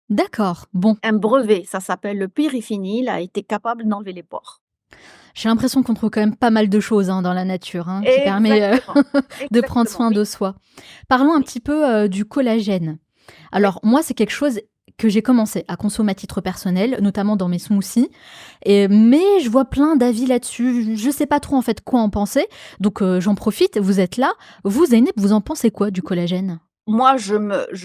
D'accord, bon. un brevet, ça s'appelle le périphényl, a été capable d'enlever les pores. J'ai l'impression qu'on trouve quand même pas mal de choses, hein, dans la nature, hein, qui permet, Exactement, de prendre exactement, soin oui, de soi. Parlons un oui, petit peu, du collagène. oui. Alors moi, c'est quelque chose que j'ai commencé à consommer à titre personnel, notamment dans mes smoothies mais je vois plein d'avis là-dessus. Je sais pas trop, en fait, quoi en penser, donc j'en profite, vous êtes là. Vous, Zeynep, vous en pensez quoi du collagène? Moi, je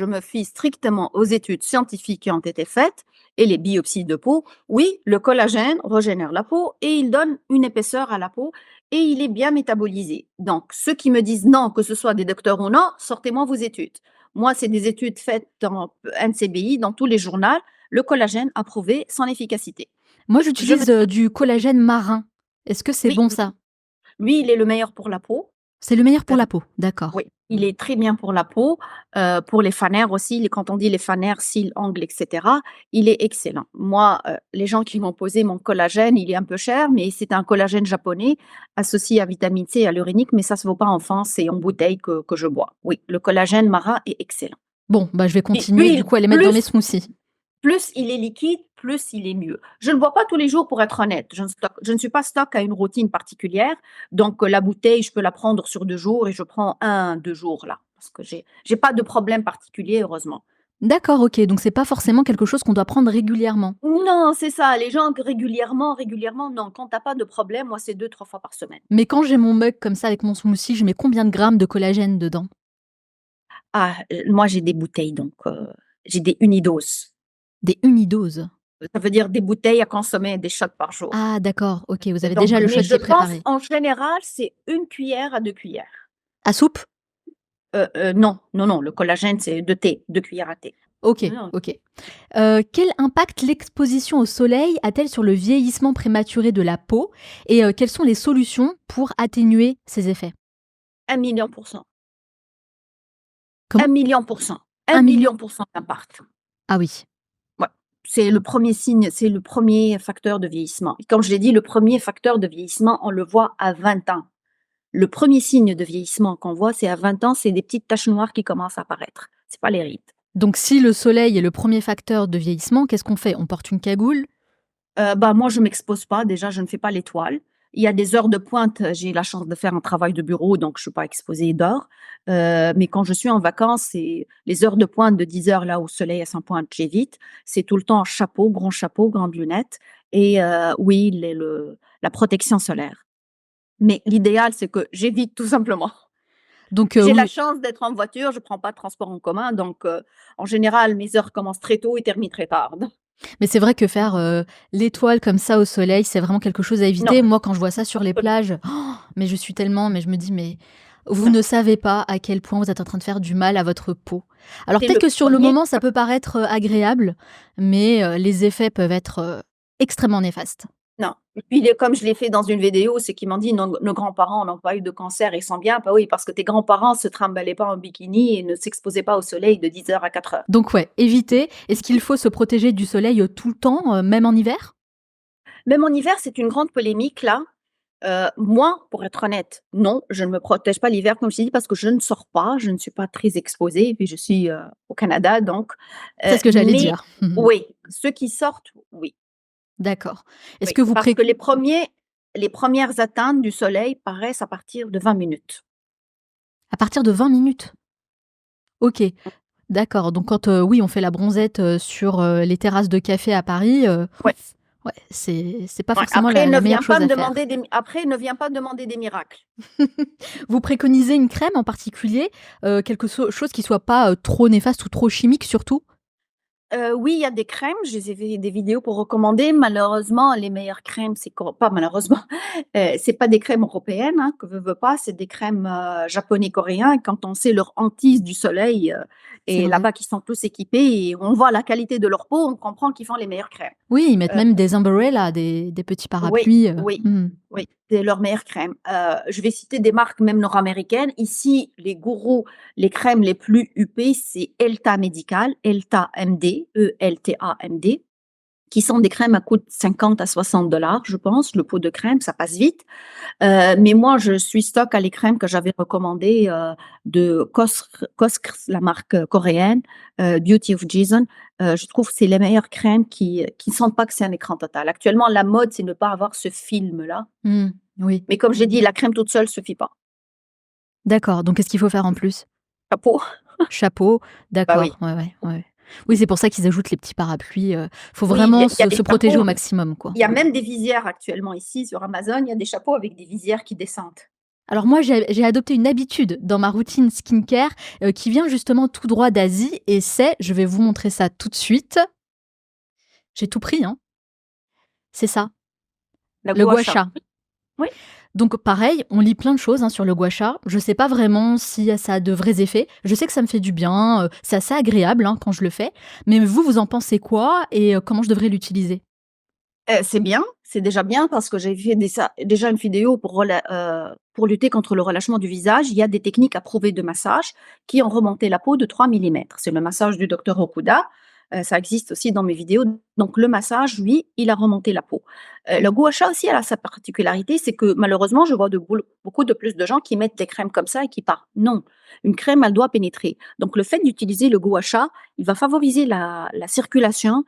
me fie strictement aux études scientifiques qui ont été faites et les biopsies de peau. Oui, le collagène régénère la peau et il donne une épaisseur à la peau et il est bien métabolisé. Donc, ceux qui me disent non, que ce soit des docteurs ou non, sortez-moi vos études. Moi, c'est des études faites dans NCBI, dans tous les journaux. Le collagène a prouvé son efficacité. Moi, Je me j'utilise, du collagène marin. Est-ce que c'est Oui, bon ça? lui, il est le meilleur pour la peau. C'est le meilleur Euh, pour la peau? D'accord. Oui, il est très bien pour la peau, pour les fanères aussi, quand on dit les fanères, cils, ongles et cetera, il est excellent. Moi, les gens qui m'ont posé mon collagène, il est un peu cher, mais c'est un collagène japonais associé à vitamine C et à l'urinique, mais ça se vaut pas en France, c'est en bouteille que je bois. Oui, le collagène marin est excellent. Bon, bah, je vais Et continuer du puis, coup à les mettre dans mes smoothies. plus il est liquide, plus il est mieux. Je ne bois pas tous les jours pour être honnête. Je ne suis pas stock à une routine particulière. Donc, la bouteille, je peux la prendre sur 2 jours et je prends 1, 2 jours là. Parce que j'ai pas de problème particulier, heureusement. D'accord, OK, donc c'est pas forcément quelque chose qu'on doit prendre régulièrement. Non, c'est ça. Les gens que régulièrement, non. Quand t'as pas de problème, moi, c'est 2, 3 fois par semaine. Mais quand j'ai mon mug comme ça avec mon smoothie, je mets combien de grammes de collagène dedans? Ah, moi, j'ai des bouteilles, donc, j'ai des unidoses. Des unidoses? Ça veut dire des bouteilles à consommer, des shots par jour. Ah d'accord, OK, vous avez Donc, déjà le mais shot je qui est pense, préparé. en général, c'est 1 cuillère à 2 cuillères. À soupe? Non, non, non, le collagène, c'est 2 thé, 2 cuillères à thé. OK, Non, non. OK. Quel impact l'exposition au soleil a-t-elle sur le vieillissement prématuré de la peau et quelles sont les solutions pour atténuer ces effets? 1 000 000 %. Comment? 1 000 000 %. Un 1 000 000? million pour cent d'impact. Ah oui. Ouais. C'est le premier signe, c'est le premier facteur de vieillissement. Et comme je l'ai dit, le premier facteur de vieillissement, on le voit à 20 ans. Le premier signe de vieillissement qu'on voit, c'est à 20 ans, c'est des petites taches noires qui commencent à apparaître. C'est pas les rides. Donc si le soleil est le premier facteur de vieillissement, qu'est-ce qu'on fait? On porte une cagoule? Bah, moi, je m'expose pas. Déjà, je ne fais pas l'étoile. Il y a des heures de pointe, j'ai la chance de faire un travail de bureau, donc je suis pas exposée dehors. Mais quand je suis en vacances, c'est les heures de pointe de 10 heures là où le soleil à son pointe, j'évite. C'est tout le temps chapeau, grandes lunettes et oui, la protection solaire. Mais l'idéal, c'est que j'évite tout simplement. Donc J'ai la oui, chance d'être en voiture, je prends pas de transport en commun, donc en général, mes heures commencent très tôt et terminent très tard. mais c'est vrai que faire, l'étoile comme ça au soleil, c'est vraiment quelque chose à Non, éviter. Moi, quand je vois ça sur les absolument, plages, mais je suis tellement mais je me dis: «Mais vous non. ne savez pas à quel point vous êtes en train de faire du mal à votre peau». Alors C'est peut-être le que sur le premier. moment, ça peut paraître, agréable, mais les effets peuvent être, extrêmement néfastes. Non. Et puis les comme je l'ai fait dans une vidéo, c'est qu'ils m'ont dit: Nos grands-parents n'ont pas eu de cancer, ils sont bien». Bah oui, parce que tes grands-parents se trimballaient pas en bikini et ne s'exposaient pas au soleil de 10 heures à 4 heures. Donc ouais, éviter. Est-ce qu'il faut se protéger du soleil, tout le temps, même en hiver? Même en hiver, c'est une grande polémique là. Moi, pour être honnête, non, je ne me protège pas l'hiver comme je t'ai dit parce que je ne sors pas, je ne suis pas très exposée et puis je suis, au Canada donc C'est ce que j'allais mais dire. Mmh. oui, ceux qui sortent, oui, D'accord. Est-ce oui, que vous parce pré que les premières atteintes du soleil paraissent à partir de 20 minutes. à partir de 20 minutes? OK. D'accord, donc quand, oui, on fait la bronzette, sur, les terrasses de café à Paris, Ouais. Ouais, c'est pas Ouais, forcément la meilleure chose à faire. ne viens pas demander des miracles. Vous préconisez une crème en particulier? Chose qui soit pas, trop néfaste ou trop chimique surtout? Oui, il y a des crèmes, je les ai vu des vidéos pour recommander. Malheureusement, les meilleures crèmes, c'est co pas malheureusement, c'est pas des crèmes européennes, hein, que veux pas, c'est des crèmes, japonais, coréens. Et quand on sait leur hantise du soleil, C'est et vrai. là-bas, qu'ils sont tous équipés et on voit la qualité de leur peau, on comprend qu'ils font les meilleures crèmes. Oui, ils mettent Heu même des umbrellas, des petits Oui, parapluies, oui, mmh. oui, c'est leur meilleure crème. Je vais citer des marques même nord-américaines. Ici, les gourous, les crèmes les plus huppées, c'est Elta Medical, Elta MD, ELTA MD, qui sont des crèmes à coût de 50 à 60 $ je pense, le pot de crème, ça passe vite. Mais moi, je suis stock à les crèmes que j'avais recommandées, de Cosrx, la marque, coréenne, Beauty of Jason. Je trouve que c'est les meilleures crèmes qui ne sentent pas que c'est un écran total. Actuellement, la mode, c'est ne pas avoir ce film-là. Mmh. Oui, Mais comme j'ai dit, la crème toute seule suffit pas. d'accord, donc qu'est-ce qu'il faut faire en plus? Chapeau. Chapeau, Bah oui. d'accord, ouais, ouais, ouais. Oui, c'est pour ça qu'ils ajoutent les petits parapluies, faut Oui, il y a vraiment il y a des se protéger au chapeaux, maximum, quoi. il y a même des visières actuellement ici sur Amazon, il y a des chapeaux avec des visières qui descendent. Alors moi, j'ai adopté une habitude dans ma routine skincare, qui vient justement tout droit d'Asie et c'est je vais vous montrer ça tout de suite. J'ai tout pris, hein, c'est ça, La le gua gua sha. sha. Oui. Donc pareil, on lit plein de choses, hein, sur le gua sha. Je sais pas vraiment si ça a de vrais effets. Je sais que ça me fait du bien, c'est assez agréable, hein, quand je le fais. Mais vous, vous en pensez quoi et comment je devrais l'utiliser? C'est bien, c'est déjà bien parce que j'ai fait déjà une vidéo pour lutter contre le relâchement du visage. Il y a des techniques approuvées de massage qui ont remonté la peau de 3 millimètres. C'est le massage du docteur Okuda, ça existe aussi dans mes vidéos. Donc le massage, lui, il a remonté la peau. Le gua sha aussi, elle a sa particularité, c'est que malheureusement, je vois beaucoup de plus de gens qui mettent des crèmes comme ça et qui partent. Non, une crème, elle doit pénétrer. Donc le fait d'utiliser le gua sha, il va favoriser la circulation,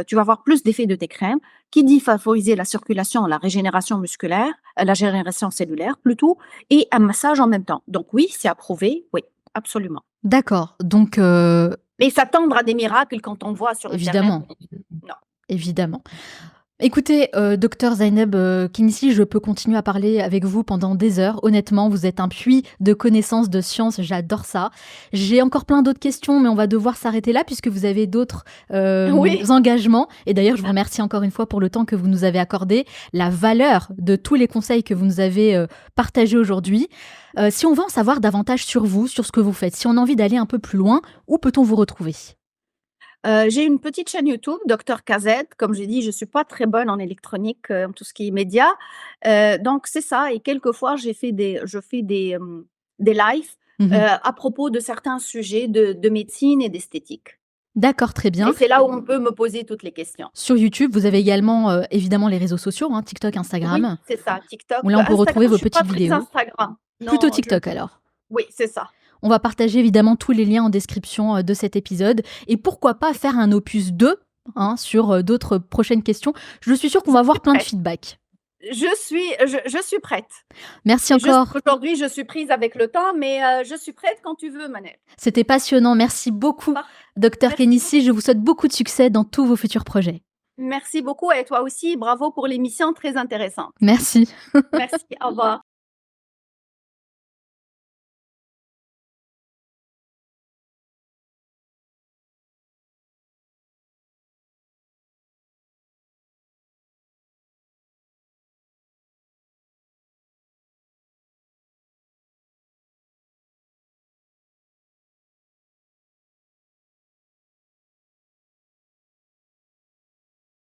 tu vas avoir plus d'effet de tes crèmes. Qui dit favoriser la circulation, la régénération musculaire, la régénération cellulaire plutôt, et un massage en même temps. Donc oui, c'est approuvé, oui, absolument. D'accord, donc Mais s'attendre à des miracles quand on voit sur internet, évidemment, non. évidemment. Écoutez, docteur Zeynep, Kinissi, je peux continuer à parler avec vous pendant des heures. Honnêtement, vous êtes un puits de connaissances, de sciences, j'adore ça. J'ai encore plein d'autres questions, mais on va devoir s'arrêter là puisque vous avez d'autres, Oui. engagements et d'ailleurs, je vous remercie encore une fois pour le temps que vous nous avez accordé, la valeur de tous les conseils que vous nous avez, partagés aujourd'hui. Si on veut en savoir davantage sur vous, sur ce que vous faites, si on a envie d'aller un peu plus loin, où peut-on vous retrouver? J'ai une petite chaîne YouTube, Docteur Kazed. Comme j'ai dit, je suis pas très bonne en électronique, en tout ce qui est médias. Donc c'est ça et quelquefois je fais des lives, Mmh. à propos de certains sujets de médecine et d'esthétique D'accord, très et bien. c'est là où on peut me poser toutes les questions. Sur YouTube, vous avez également, évidemment les réseaux sociaux, hein, TikTok, Oui, Instagram, c'est ça, TikTok. où là on peut retrouver Instagram, je vos suis pas petites très vidéos. Instagram. Plutôt Non, je TikTok alors. oui, c'est ça. On va partager évidemment tous les liens en description, de cet épisode et pourquoi pas faire un opus 2, hein, sur, d'autres prochaines questions. Je suis sûre qu'on Je va suis avoir plein de prête. feedback. Je suis prête. Merci C'est juste encore, qu'aujourd'hui, je suis prise avec le temps, mais je suis prête quand tu veux, Manel. c'était passionnant. Merci beaucoup, Parfait. docteur Merci Kenissi. beaucoup. Je vous souhaite beaucoup de succès dans tous vos futurs projets. Merci beaucoup et toi aussi, bravo pour l'émission très intéressante. Merci. Merci, au revoir.